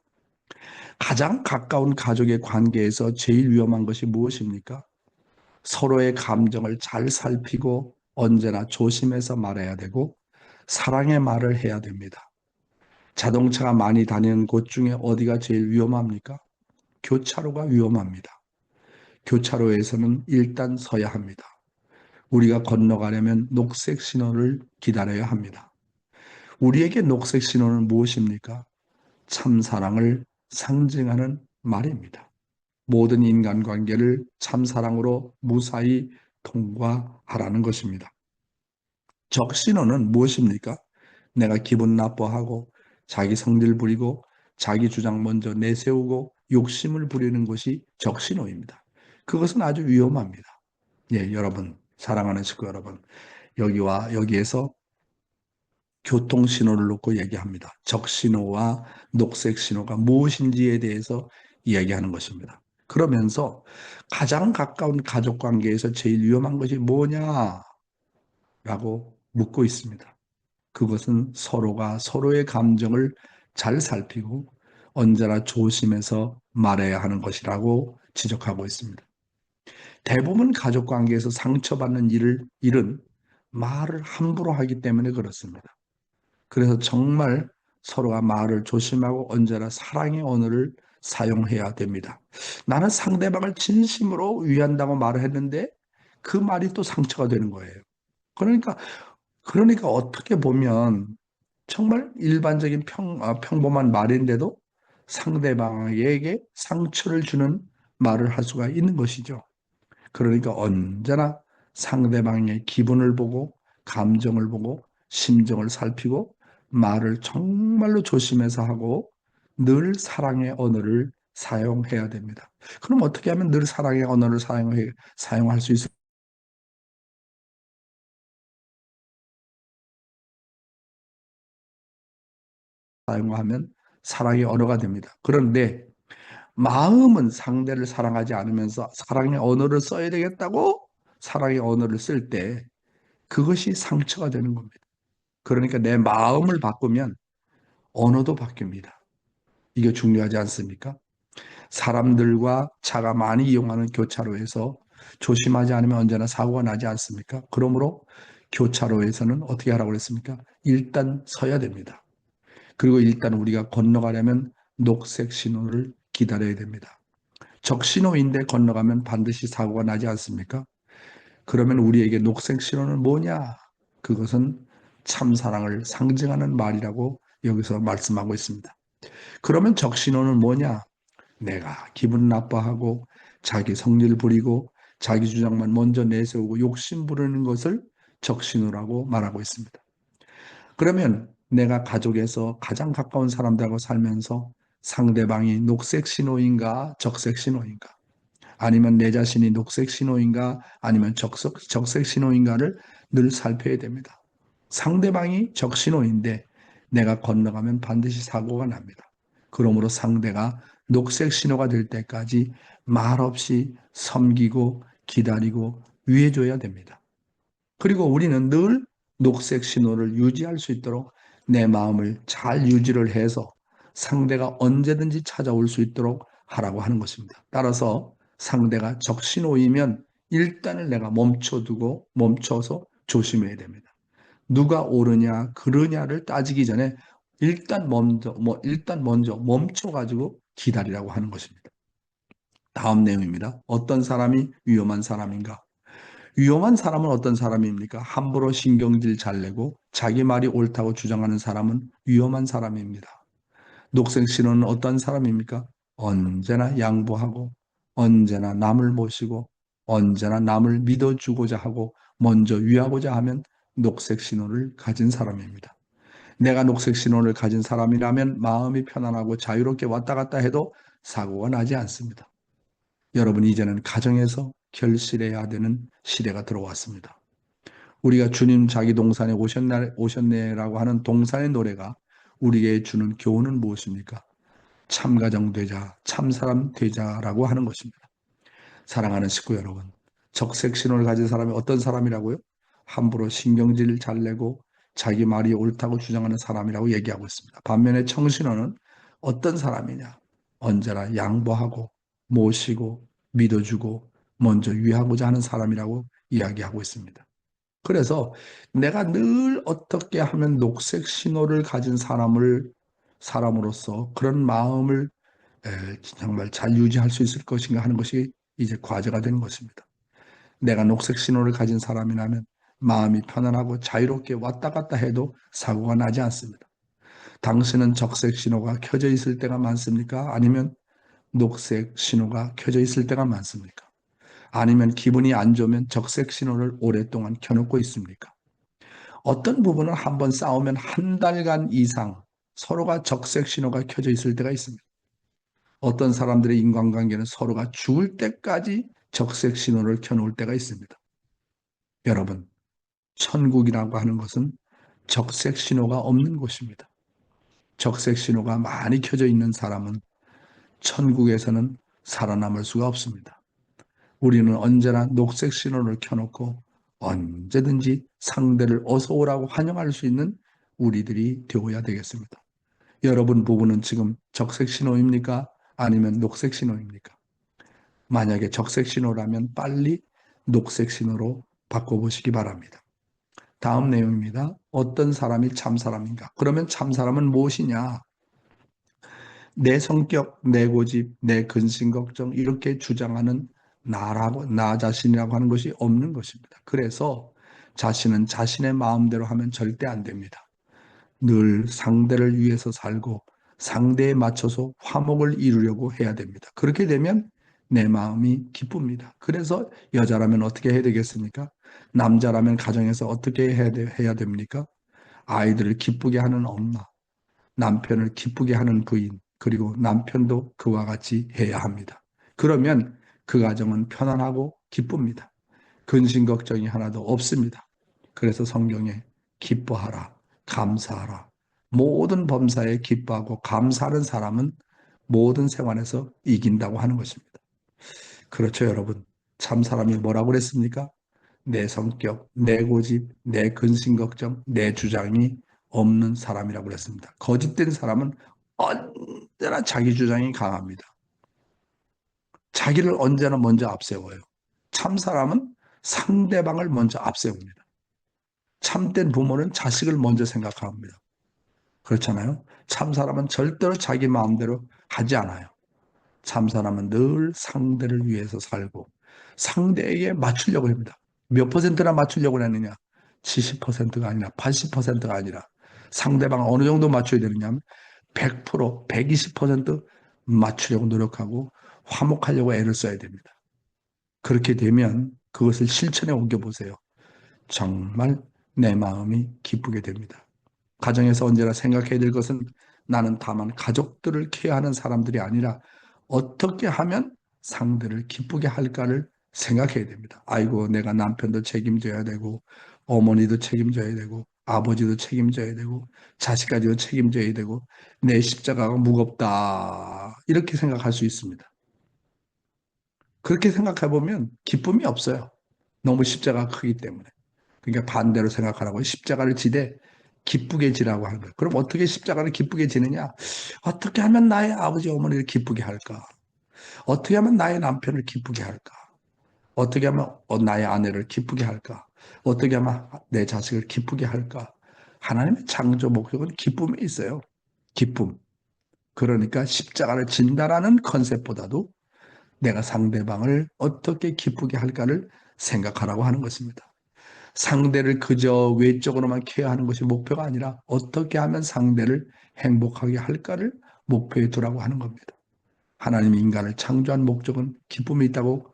가장 가까운 가족의 관계에서 제일 위험한 것이 무엇입니까? 서로의 감정을 잘 살피고 언제나 조심해서 말해야 되고 사랑의 말을 해야 됩니다. 자동차가 많이 다니는 곳 중에 어디가 제일 위험합니까? 교차로가 위험합니다. 교차로에서는 일단 서야 합니다. 우리가 건너가려면 녹색 신호를 기다려야 합니다. 우리에게 녹색 신호는 무엇입니까? 참 사랑을 상징하는 말입니다. 모든 인간관계를 참사랑으로 무사히 통과하라는 것입니다. 적신호는 무엇입니까? 내가 기분 나빠하고 자기 성질 부리고 자기 주장 먼저 내세우고 욕심을 부리는 것이 적신호입니다. 그것은 아주 위험합니다. 예, 여러분, 사랑하는 식구 여러분, 여기에서 교통신호를 놓고 얘기합니다. 적신호와 녹색신호가 무엇인지에 대해서 이야기하는 것입니다. 그러면서 가장 가까운 가족 관계에서 제일 위험한 것이 뭐냐라고 묻고 있습니다. 그것은 서로가 서로의 감정을 잘 살피고 언제나 조심해서 말해야 하는 것이라고 지적하고 있습니다. 대부분 가족 관계에서 상처받는 일은 말을 함부로 하기 때문에 그렇습니다. 그래서 정말 서로가 말을 조심하고 언제나 사랑의 언어를 사용해야 됩니다. 나는 상대방을 진심으로 위한다고 말을 했는데 그 말이 또 상처가 되는 거예요. 그러니까 어떻게 보면 정말 일반적인 평범한 말인데도 상대방에게 상처를 주는 말을 할 수가 있는 것이죠. 그러니까 언제나 상대방의 기분을 보고 감정을 보고 심정을 살피고 말을 정말로 조심해서 하고 늘 사랑의 언어를 사용해야 됩니다. 그럼 어떻게 하면 늘 사랑의 언어를 사용할 수 있을까요? 사용하면 사랑의 언어가 됩니다. 그런데 마음은 상대를 사랑하지 않으면서 사랑의 언어를 써야 되겠다고 사랑의 언어를 쓸 때 그것이 상처가 되는 겁니다. 그러니까 내 마음을 바꾸면 언어도 바뀝니다. 이게 중요하지 않습니까? 사람들과 차가 많이 이용하는 교차로에서 조심하지 않으면 언제나 사고가 나지 않습니까? 그러므로 교차로에서는 어떻게 하라고 그랬습니까? 일단 서야 됩니다. 그리고 일단 우리가 건너가려면 녹색 신호를 기다려야 됩니다. 적신호인데 건너가면 반드시 사고가 나지 않습니까? 그러면 우리에게 녹색 신호는 뭐냐? 그것은 참사랑을 상징하는 말이라고 여기서 말씀하고 있습니다. 그러면 적신호는 뭐냐? 내가 기분 나빠하고 자기 성질 부리고 자기 주장만 먼저 내세우고 욕심 부리는 것을 적신호라고 말하고 있습니다. 그러면 내가 가족에서 가장 가까운 사람들하고 살면서 상대방이 녹색 신호인가 적색 신호인가 아니면 내 자신이 녹색 신호인가 아니면 적색 신호인가를 늘 살펴야 됩니다. 상대방이 적신호인데 내가 건너가면 반드시 사고가 납니다. 그러므로 상대가 녹색 신호가 될 때까지 말없이 섬기고 기다리고 위해줘야 됩니다. 그리고 우리는 늘 녹색 신호를 유지할 수 있도록 내 마음을 잘 유지를 해서 상대가 언제든지 찾아올 수 있도록 하라고 하는 것입니다. 따라서 상대가 적신호이면 일단은 내가 멈춰서 조심해야 됩니다. 누가 옳으냐 그르냐를 따지기 전에 일단 먼저 멈춰가지고 기다리라고 하는 것입니다. 다음 내용입니다. 어떤 사람이 위험한 사람인가? 위험한 사람은 어떤 사람입니까? 함부로 신경질 잘 내고 자기 말이 옳다고 주장하는 사람은 위험한 사람입니다. 녹색 신호는 어떤 사람입니까? 언제나 양보하고 언제나 남을 모시고 언제나 남을 믿어주고자 하고 먼저 위하고자 하면 녹색 신호를 가진 사람입니다. 내가 녹색 신호를 가진 사람이라면 마음이 편안하고 자유롭게 왔다 갔다 해도 사고가 나지 않습니다. 여러분, 이제는 가정에서 결실해야 되는 시대가 들어왔습니다. 우리가 주님 자기 동산에 오셨네라고 하는 동산의 노래가 우리에게 주는 교훈은 무엇입니까? 참가정 되자, 참사람 되자라고 하는 것입니다. 사랑하는 식구 여러분, 적색 신호를 가진 사람이 어떤 사람이라고요? 함부로 신경질 잘 내고 자기 말이 옳다고 주장하는 사람이라고 얘기하고 있습니다. 반면에 청신호는 어떤 사람이냐? 언제나 양보하고 모시고 믿어주고 먼저 위하고자 하는 사람이라고 이야기하고 있습니다. 그래서 내가 늘 어떻게 하면 녹색 신호를 가진 사람으로서 그런 마음을 정말 잘 유지할 수 있을 것인가 하는 것이 이제 과제가 되는 것입니다. 내가 녹색 신호를 가진 사람이라면 마음이 편안하고 자유롭게 왔다 갔다 해도 사고가 나지 않습니다. 당신은 적색 신호가 켜져 있을 때가 많습니까? 아니면 녹색 신호가 켜져 있을 때가 많습니까? 아니면 기분이 안 좋으면 적색 신호를 오랫동안 켜놓고 있습니까? 어떤 부분은 한번 싸우면 한 달간 이상 서로가 적색 신호가 켜져 있을 때가 있습니다. 어떤 사람들의 인간관계는 서로가 죽을 때까지 적색 신호를 켜놓을 때가 있습니다. 여러분, 천국이라고 하는 것은 적색 신호가 없는 곳입니다. 적색 신호가 많이 켜져 있는 사람은 천국에서는 살아남을 수가 없습니다. 우리는 언제나 녹색 신호를 켜놓고 언제든지 상대를 어서 오라고 환영할 수 있는 우리들이 되어야 되겠습니다. 여러분 부부는 지금 적색 신호입니까? 아니면 녹색 신호입니까? 만약에 적색 신호라면 빨리 녹색 신호로 바꿔보시기 바랍니다. 다음 내용입니다. 어떤 사람이 참 사람인가? 그러면 참 사람은 무엇이냐? 내 성격, 내 고집, 내 근심 걱정 이렇게 주장하는 나 자신이라고 하는 것이 없는 것입니다. 그래서 자신은 자신의 마음대로 하면 절대 안 됩니다. 늘 상대를 위해서 살고 상대에 맞춰서 화목을 이루려고 해야 됩니다. 그렇게 되면 내 마음이 기쁩니다. 그래서 여자라면 어떻게 해야 되겠습니까? 남자라면 가정에서 어떻게 해야 됩니까? 아이들을 기쁘게 하는 엄마, 남편을 기쁘게 하는 부인, 그리고 남편도 그와 같이 해야 합니다. 그러면 그 가정은 편안하고 기쁩니다. 근심 걱정이 하나도 없습니다. 그래서 성경에 기뻐하라, 감사하라. 모든 범사에 기뻐하고 감사하는 사람은 모든 생활에서 이긴다고 하는 것입니다. 그렇죠, 여러분. 참 사람이 뭐라고 그랬습니까? 내 성격, 내 고집, 내 근심 걱정, 내 주장이 없는 사람이라고 그랬습니다. 거짓된 사람은 언제나 자기 주장이 강합니다. 자기를 언제나 먼저 앞세워요. 참 사람은 상대방을 먼저 앞세웁니다. 참된 부모는 자식을 먼저 생각합니다. 그렇잖아요. 참 사람은 절대로 자기 마음대로 하지 않아요. 참 사람은 늘 상대를 위해서 살고 상대에게 맞추려고 합니다. 몇 퍼센트나 맞추려고 하느냐? 70%가 아니라 80%가 아니라 상대방 어느 정도 맞춰야 되느냐 하면 100%, 120% 맞추려고 노력하고 화목하려고 애를 써야 됩니다. 그렇게 되면 그것을 실천에 옮겨보세요. 정말 내 마음이 기쁘게 됩니다. 가정에서 언제나 생각해야 될 것은 나는 다만 가족들을 케어하는 사람들이 아니라 어떻게 하면 상대를 기쁘게 할까를 생각해야 됩니다. 아이고, 내가 남편도 책임져야 되고, 어머니도 책임져야 되고, 아버지도 책임져야 되고, 자식까지도 책임져야 되고, 내 십자가가 무겁다. 이렇게 생각할 수 있습니다. 그렇게 생각해 보면 기쁨이 없어요. 너무 십자가가 크기 때문에. 그러니까 반대로 생각하라고 십자가를 지되 기쁘게 지라고 하는 거예요. 그럼 어떻게 십자가를 기쁘게 지느냐? 어떻게 하면 나의 아버지 어머니를 기쁘게 할까? 어떻게 하면 나의 남편을 기쁘게 할까? 어떻게 하면 나의 아내를 기쁘게 할까? 어떻게 하면 내 자식을 기쁘게 할까? 하나님의 창조 목적은 기쁨에 있어요. 기쁨. 그러니까 십자가를 진다라는 컨셉보다도 내가 상대방을 어떻게 기쁘게 할까를 생각하라고 하는 것입니다. 상대를 그저 외적으로만 케어하는 것이 목표가 아니라 어떻게 하면 상대를 행복하게 할까를 목표에 두라고 하는 겁니다. 하나님이 인간을 창조한 목적은 기쁨이 있다고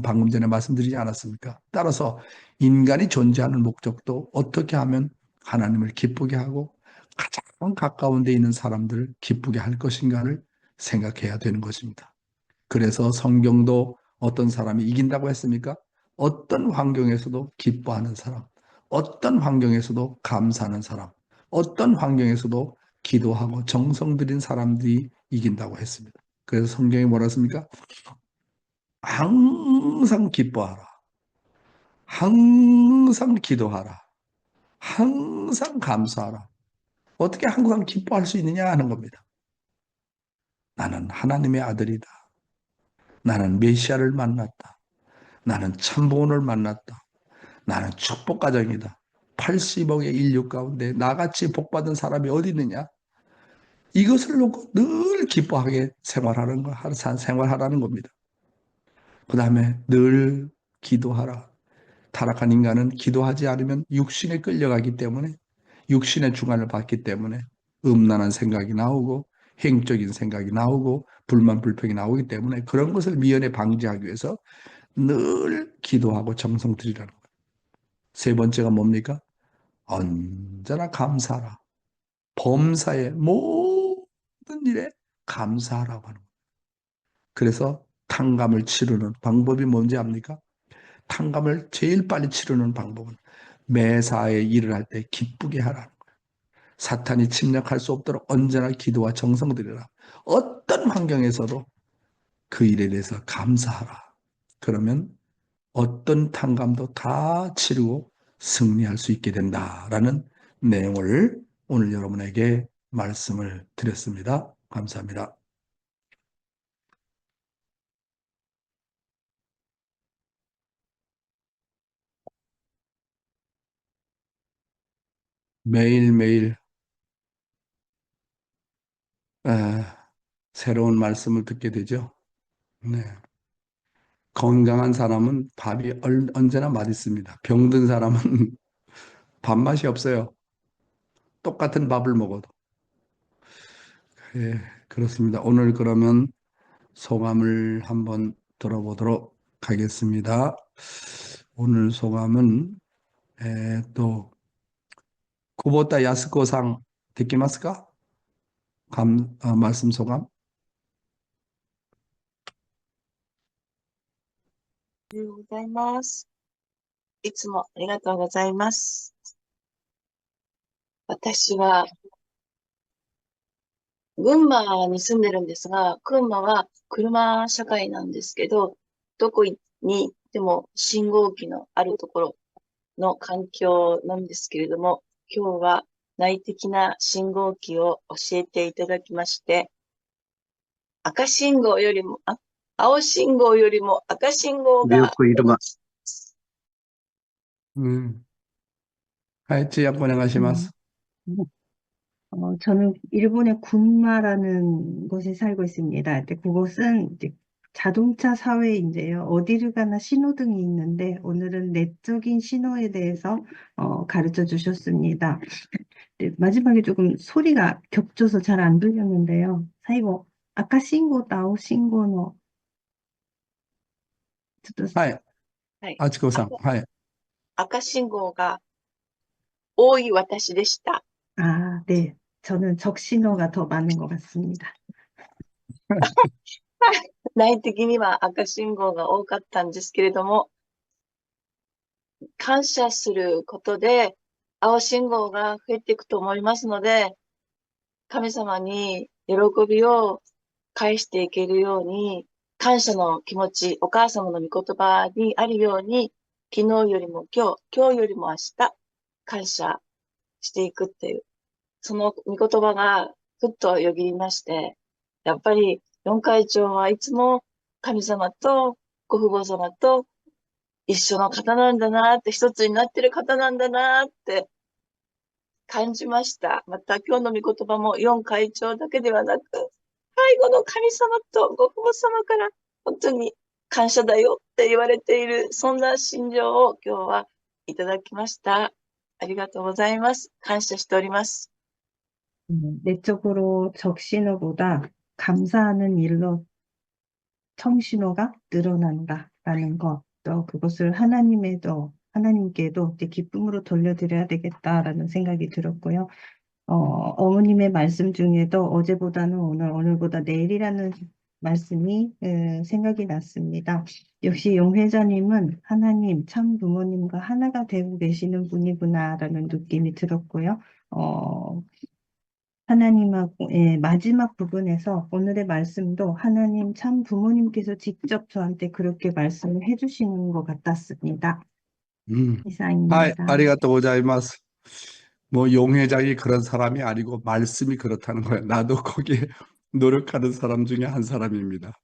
방금 전에 말씀드리지 않았습니까? 따라서 인간이 존재하는 목적도 어떻게 하면 하나님을 기쁘게 하고 가장 가까운 데 있는 사람들을 기쁘게 할 것인가를 생각해야 되는 것입니다. 그래서 성경도 어떤 사람이 이긴다고 했습니까? 어떤 환경에서도 기뻐하는 사람, 어떤 환경에서도 감사하는 사람, 어떤 환경에서도 기도하고 정성 들인 사람들이 이긴다고 했습니다. 그래서 성경이 뭐라 했습니까? 항상 기뻐하라. 항상 기도하라. 항상 감사하라. 어떻게 항상 기뻐할 수 있느냐 하는 겁니다. 나는 하나님의 아들이다. 나는 메시아를 만났다. 나는 참복을 만났다. 나는 축복 가정이다. 80억의 인류 가운데 나같이 복받은 사람이 어디 있느냐? 이것을 놓고 늘 기뻐하게 생활하라는 겁니다. 그 다음에 늘 기도하라. 타락한 인간은 기도하지 않으면 육신에 끌려가기 때문에 육신의 주관을 받기 때문에 음란한 생각이 나오고 행적인 생각이 나오고 불만 불평이 나오기 때문에 그런 것을 미연에 방지하기 위해서 늘 기도하고 정성 들이라는 거예요. 세 번째가 뭡니까? 언제나 감사하라. 범사의 모든 일에 감사하라고 하는 거예요. 그래서 탕감을 치르는 방법이 뭔지 압니까? 탕감을 제일 빨리 치르는 방법은 매사에 일을 할 때 기쁘게 하라는 거예요. 사탄이 침략할 수 없도록 언제나 기도와 정성 들이라. 어떤 환경에서도 그 일에 대해서 감사하라. 그러면 어떤 탕감도 다 치르고 승리할 수 있게 된다라는 내용을 오늘 여러분에게 말씀을 드렸습니다. 감사합니다. 매일매일 새로운 말씀을 듣게 되죠. 네. 건강한 사람은 밥이 언제나 맛있습니다. 병든 사람은 밥맛이 없어요. 똑같은 밥을 먹어도. 예, 그렇습니다. 오늘 그러면 소감을 한번 들어보도록 하겠습니다. 오늘 소감은 또 쿠보타 야스코さん できますか? 말씀 소감? おはようございます。いつもありがとうございます。私は群馬に住んでるんですが、群馬は車社会なんですけど、どこに行っても信号機のあるところの環境なんですけれども、今日は内的な信号機を教えていただきまして、青信号よりも赤信号が 미역국 이름 지역 보내가시마스. 저는 일본의 군마라는 곳에 살고 있습니다. 근데 그곳은 이제 자동차 사회인데요. 어디를 가나 신호등이 있는데 오늘은 내적인 신호에 대해서 가르쳐 주셨습니다. 네, 마지막에 조금 소리가 겹쳐서 잘 안 들렸는데요. 사이고 아까 신고 나오 신고노 ちょっとはい、はい。아치코さん。はい。赤信号が多い私でした。 네. 저는 적신호가 더 많은 것 같습니다. 内的には赤信号が多かったんですけれども、感謝することで青信号が増えていくと思いますので、神様に喜びを返していけるように、感謝の気持ち、お母様の御言葉にあるように、昨日よりも今日よりも明日、感謝していくっていう、その御言葉がふっとよぎりまして、やっぱり四会長はいつも神様とご父母様と一緒の方なんだなって、一つになってる方なんだなって感じました。また今日の御言葉も四会長だけではなく、最後の神様とご父母様から本当に感謝だよって言われている、そんな心情を今日はいただきました。ありがとうございます。感謝しております。 내적으로 적신호보다 감사하는 일로 청신호가 늘어난다라는 것, 또 그것을 하나님께도 이제 기쁨으로 돌려드려야 되겠다라는 생각이 들었고요. 어머님의 말씀 중에도 어제보다는 오늘보다 내일이라는 말씀이 생각이 났습니다. 역시 용회자님은 하나님, 참 부모님과 하나가 되고 계시는 분이구나라는 느낌이 들었고요. 하나님하고 마지막 부분에서 오늘의 말씀도 하나님 참 부모님께서 직접 저한테 그렇게 말씀을 해주시는 것 같았습니다. はい、 이상입니다. ありがとうございます。뭐 용회장이 그런 사람이 아니고 말씀이 그렇다는 거예요. 나도 거기에 노력하는 사람 중에 한 사람입니다.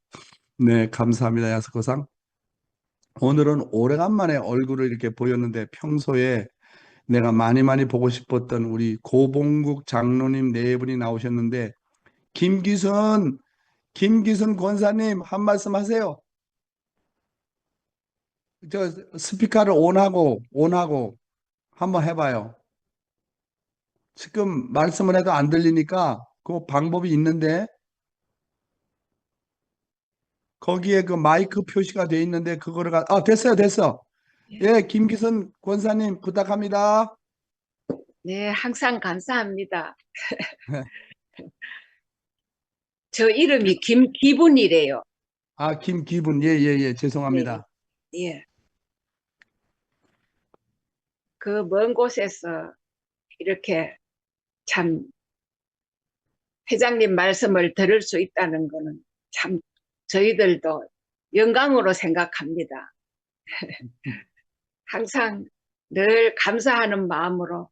네, 감사합니다, 야스코상. 오늘은 오래간만에 얼굴을 이렇게 보였는데 평소에 내가 많이 보고 싶었던 우리 고봉국 장로님 네 분이 나오셨는데 김기순 권사님 한 말씀 하세요. 저 스피커를 온하고 한번 해봐요. 지금 말씀을 해도 안 들리니까 그 방법이 있는데 거기에 그 마이크 표시가 돼 있는데 그거를 됐어. 예, 김기순 권사님 부탁합니다. 네, 항상 감사합니다. 저 이름이 김기분이래요. 김기분. 예, 죄송합니다. 예. 그 먼 곳에서 이렇게 참 회장님 말씀을 들을 수 있다는 거는 참 저희들도 영광으로 생각합니다. 항상 늘 감사하는 마음으로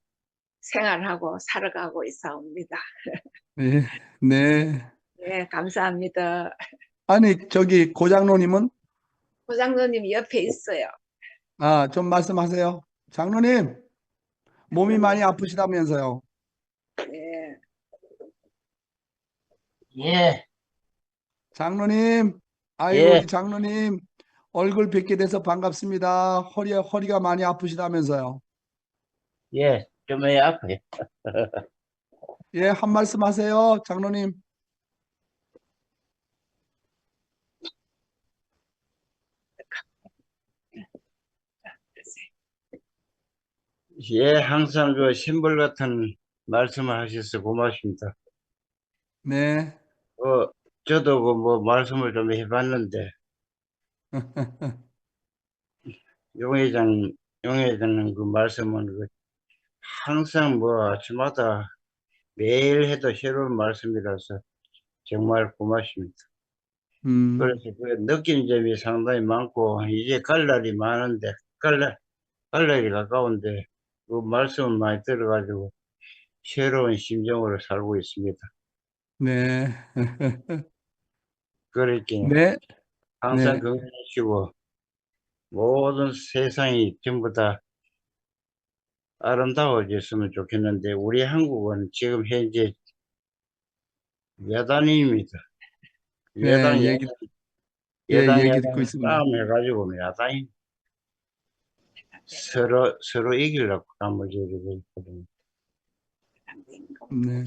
생활하고 살아가고 있사옵니다. 네, 네. 네, 감사합니다. 아니, 저기 고장로님은? 고장로님 옆에 있어요. 아, 좀 말씀하세요. 장로님, 몸이 많이 아프시다면서요. 네, 예, 장로님, 아이고, 예, 우리 장로님, 얼굴 뵙게 돼서 반갑습니다. 허리가 많이 아프시다면서요. 예, 좀 아파요. 예, 한 말씀 하세요, 장로님. 예, 항상 그 신불 같은 말씀을 하셔서 고맙습니다. 네, 저도 그 뭐 말씀을 좀 해봤는데, 용회장님 그 말씀은 그 항상 뭐 아침마다 매일 해도 새로운 말씀이라서 정말 고맙습니다. 그래서 그 느낀 점이 상당히 많고, 이제 갈 날이 많은데, 갈 날이 가까운데, 그 말씀을 많이 들어가지고, 새로운 심정으로 살고 있습니다. 네, 그렇게 네, 항상 네, 건강하시고, 모든 세상이 전부 다 아름다워졌으면 좋겠는데, 우리 한국은 지금 현재 야단입니다. 네, 여당, 예, 여당 얘기 듣고 있습니다. 싸움 해가지고 야당이 서로 이기려고 나머지고 있거든요. 네,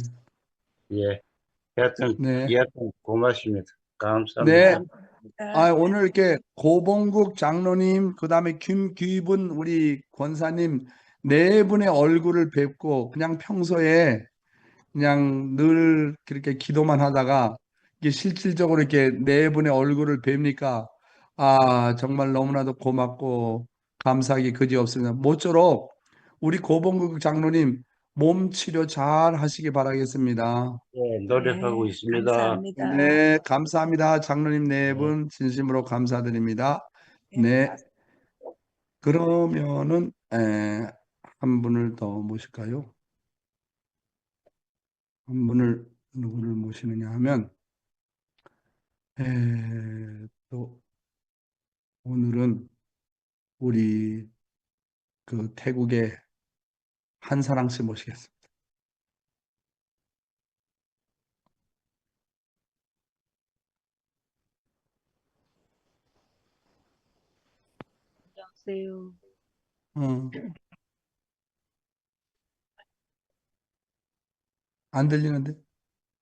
예. 네, 여하튼 고맙습니다. 네. 감사합니다. 아, 오늘 이렇게 고봉국 장로님, 그 다음에 김규분 우리 권사님 네 분의 얼굴을 뵙고 그냥 평소에 그냥 늘 그렇게 기도만 하다가 이게 실질적으로 이렇게 네 분의 얼굴을 뵙니까 아, 정말 너무나도 고맙고 감사하기 그지없습니다. 모쪼록 우리 고봉국 장로님 몸 치료 잘 하시기 바라겠습니다. 예, 노력하고 네, 있습니다. 감사합니다. 네, 감사합니다. 장로님 네 분 진심으로 감사드립니다. 네, 그러면은 한 분을 더 모실까요? 한 분을 누구를 모시느냐 하면 또 오늘은 우리 그 태국의 한사랑 씨 모시겠습니다. 안녕하세요. 어, 안 들리는데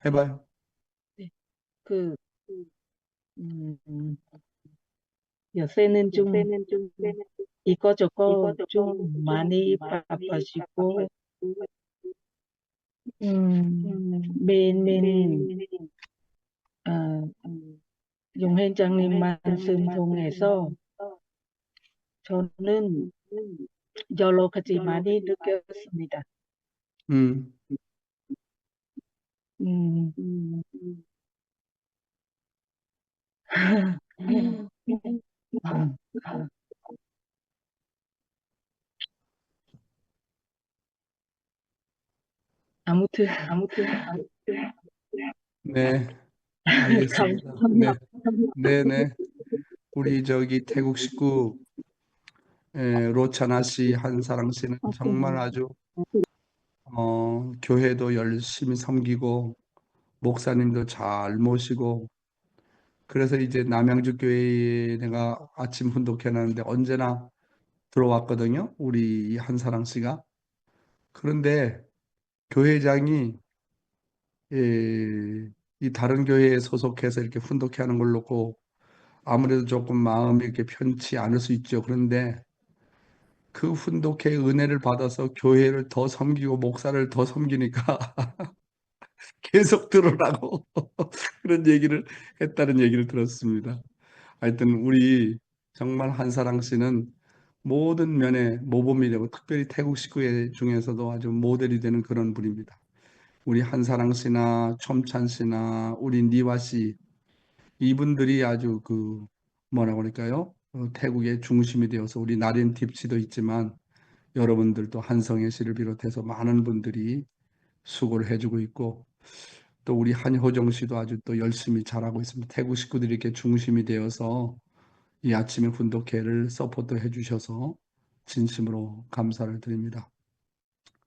해봐요. 네, 그, 음, 요새는 좀 이거저거 좀 많이 바빠지고, 매일매일, 어, 용 회장님 말씀 통해서 저는 여러 가지 많이 느꼈습니다. 음, 음, 아무튼, 네, 알겠습니다. 네, 감사합니다. 네, 네. 우리 저기 태국 식구 로차나 씨, 한사랑 씨는 정말 아주 교회도 열심히 섬기고 목사님도 잘 모시고 그래서 이제 남양주 교회에 내가 아침 훈독해 놨는데 언제나 들어왔거든요. 우리 이 한사랑 씨가. 그런데 교회장이 이 다른 교회에 소속해서 이렇게 훈독해 하는 걸 놓고 아무래도 조금 마음이 이렇게 편치 않을 수 있죠. 그런데 그 훈독회의 은혜를 받아서 교회를 더 섬기고 목사를 더 섬기니까 계속 들으라고 그런 얘기를 했다는 얘기를 들었습니다. 하여튼 우리 정말 한사랑 씨는 모든 면에 모범이 되고 특별히 태국 식구의 중에서도 아주 모델이 되는 그런 분입니다. 우리 한사랑 씨나 첨찬 씨나 우리 니와 씨 이분들이 아주 뭐라고 할까요? 태국의 중심이 되어서 우리 나린 팁시도 있지만 여러분들도 한성애 씨를 비롯해서 많은 분들이 수고를 해주고 있고 또 우리 한효정 씨도 아주 또 열심히 잘하고 있습니다. 태국 식구들이 이렇게 중심이 되어서 이 아침에 훈독회를 서포트 해주셔서 진심으로 감사를 드립니다.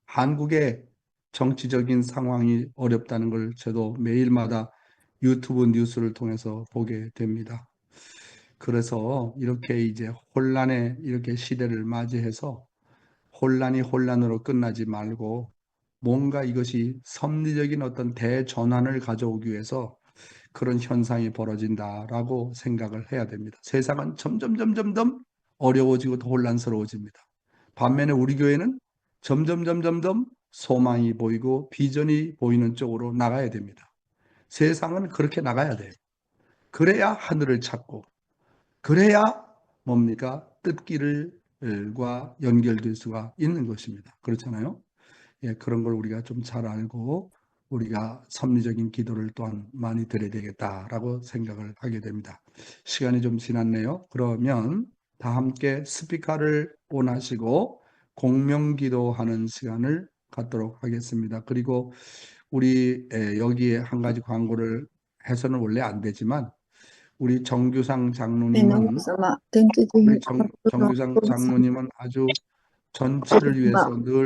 한국의 정치적인 상황이 어렵다는 걸 저도 매일마다 유튜브 뉴스를 통해서 보게 됩니다. 그래서 이렇게 이제 혼란의 이렇게 시대를 맞이해서 혼란이 혼란으로 끝나지 말고 뭔가 이것이 섭리적인 어떤 대전환을 가져오기 위해서 그런 현상이 벌어진다라고 생각을 해야 됩니다. 세상은 점점 어려워지고 더 혼란스러워집니다. 반면에 우리 교회는 점점 소망이 보이고 비전이 보이는 쪽으로 나가야 됩니다. 세상은 그렇게 나가야 돼요. 그래야 하늘을 찾고 그래야 뭡니까? 뜻길과 연결될 수가 있는 것입니다. 그렇잖아요. 예, 그런 걸 우리가 좀 잘 알고 우리가 섭리적인 기도를 또한 많이 드려야 되겠다라고 생각을 하게 됩니다. 시간이 좀 지났네요. 그러면 다 함께 스피커를 온하시고 공명기도하는 시간을 갖도록 하겠습니다. 그리고 우리 여기에 한 가지 광고를 해서는 원래 안 되지만 우리 정규상 장로님은 우리 정규상 장로님은 아주 전체를 위해서 늘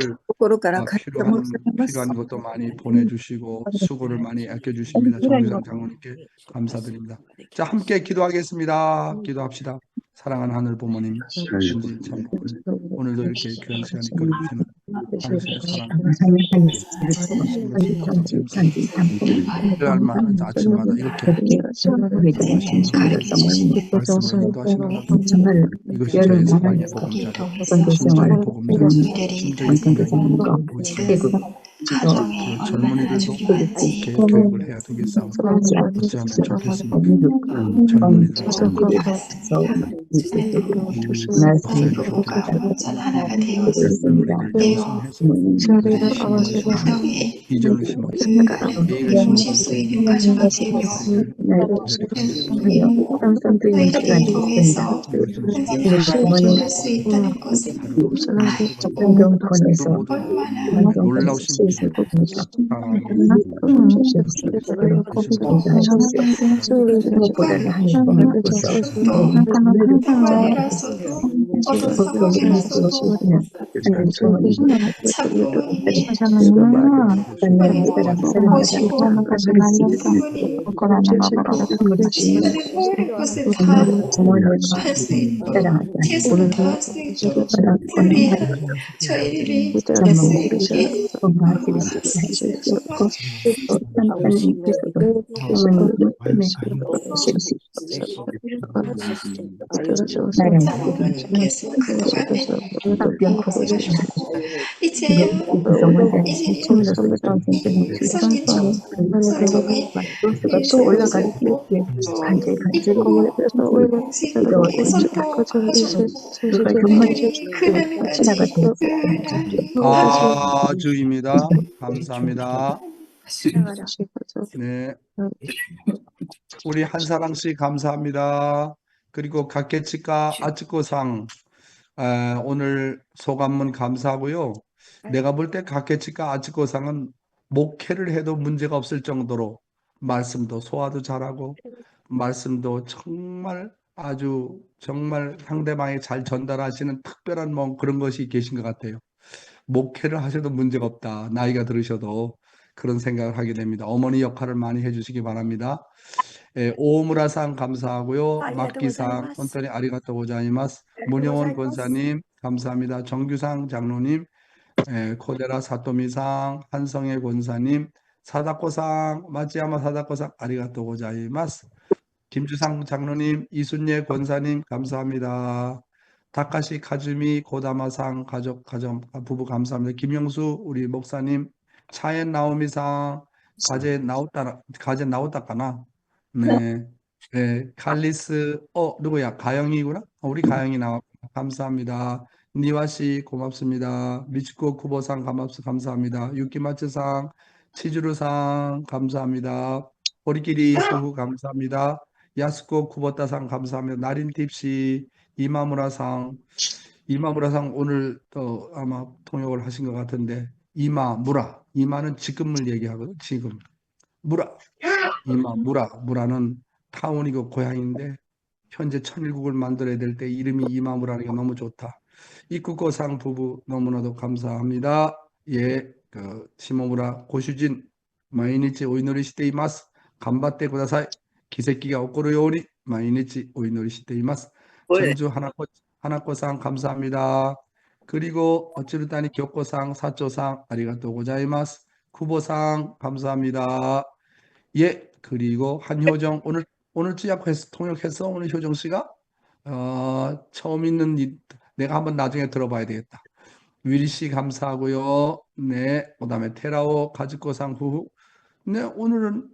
필요한 것도 많이 보내주시고 수고를 많이 아껴주십니다. 정규상 장로님께 감사드립니다. 자, 함께 기도하겠습니다. 기도합시다. 사랑하는 하늘 부모님, 진지 참 오늘도 이렇게 귀한 시간 이끌어주시는 당신의 사랑 할만 아침마다 이렇게 말씀을 인도하시는 이것이 저의 사랑의 복음자다. 진정의 복음자다. 진정의 복음자다. 젊은이들도 그렇게 교육을 해야 되겠사오니 어찌하면 좋겠습니까? 젊은이들 이전을 심어서 예의를 심어서 놀라우신 아주입니다. 감사합니다. 네, 우리 한 사랑씩 감사합니다. 그리고 각계치과 아츠코상 오늘 소감문 감사하고요. 내가 볼 때 각계치과 아츠코상은 목회를 해도 문제가 없을 정도로 말씀도 소화도 잘하고 말씀도 정말 아주 정말 상대방에 잘 전달하시는 특별한 뭐 그런 것이 계신 것 같아요. 목회를 하셔도 문제가 없다. 나이가 들으셔도 그런 생각을 하게 됩니다. 어머니 역할을 많이 해주시기 바랍니다. 오무라상 감사하고요. 막기상 혼돈이 아리가또 고자이마스. 문영원 권사님 감사합니다. 정규상 장로님, 코데라 사토미상, 한성애 권사님, 사다코상, 마찌야마 사다코상 아리가또 고자이마스. 김주상 장로님, 이순예 권사님 감사합니다. 다카시 카즈미 고다마상 가족 부부 감사합니다. 김영수 우리 목사님, 차엔 나오미상 가제 나오다까나. 네. 네, 칼리스 누구야? 가영이구나. 우리 가영이 나왔구나. 감사합니다. 니와씨 고맙습니다. 미치코 쿠보상 감사합니다. 유키마츠상 치즈루상 감사합니다. 호리끼리 수후 감사합니다. 야스코 쿠보타상 감사합니다. 나린팁씨, 이마무라상, 이마무라상 오늘 또 아마 통역을 하신 것 같은데, 이마무라, 이마는 지금을 얘기하거든, 지금. 무라, 무라는 타운이고 고향인데, 현재 천일국을 만들어야 될 때 이름이 이마무라니까 너무 좋다. 이쿠코상 부부 너무나도 감사합니다. 예, 시모무라 고슈진 마이니치 오이노리 시테 이마스. 간바tte 쿠다사이. 기세기가 오코르 요우니 마이니치 오이노리 시테 이마스. 전주 하나코상 감사합니다. 그리고 어찌르다니 교코상 사초상 아리가또 고자이마스. 쿠보상 감사합니다. 예, 그리고 한효정 오늘 통역했어? 오늘 효정 씨가? 처음 있는 내가 한번 나중에 들어봐야 되겠다. 위리 씨 감사하고요. 네, 그다음에 테라오 가즈코상 후후. 네, 오늘은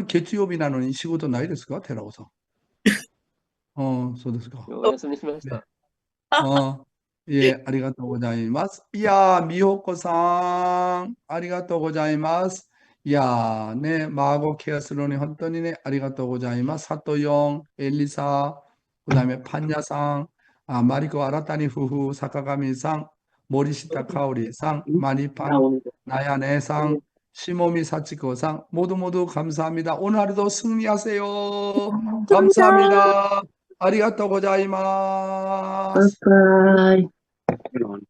月曜日なのに 仕事ないですか? 테라오さん. そうですか. お休みしまし 네. た。 예, 아리가또 고자이마스. 야, 미호코さん, 아리가또 고자이마스. 야, 네, 마고 케어슬론이 헌터니네, 아리가또 고자이마스. 사토용, 엘리사, 그 다음에 판야상, 마리코 아라타니 후후, 사카가미상, 모리시타 카오리상, 마니판, 나야네상, 시모미 사치코상, 모두 감사합니다. 오늘 하루도 승리하세요. 감사합니다. 아리가또 고자이마스. 이런.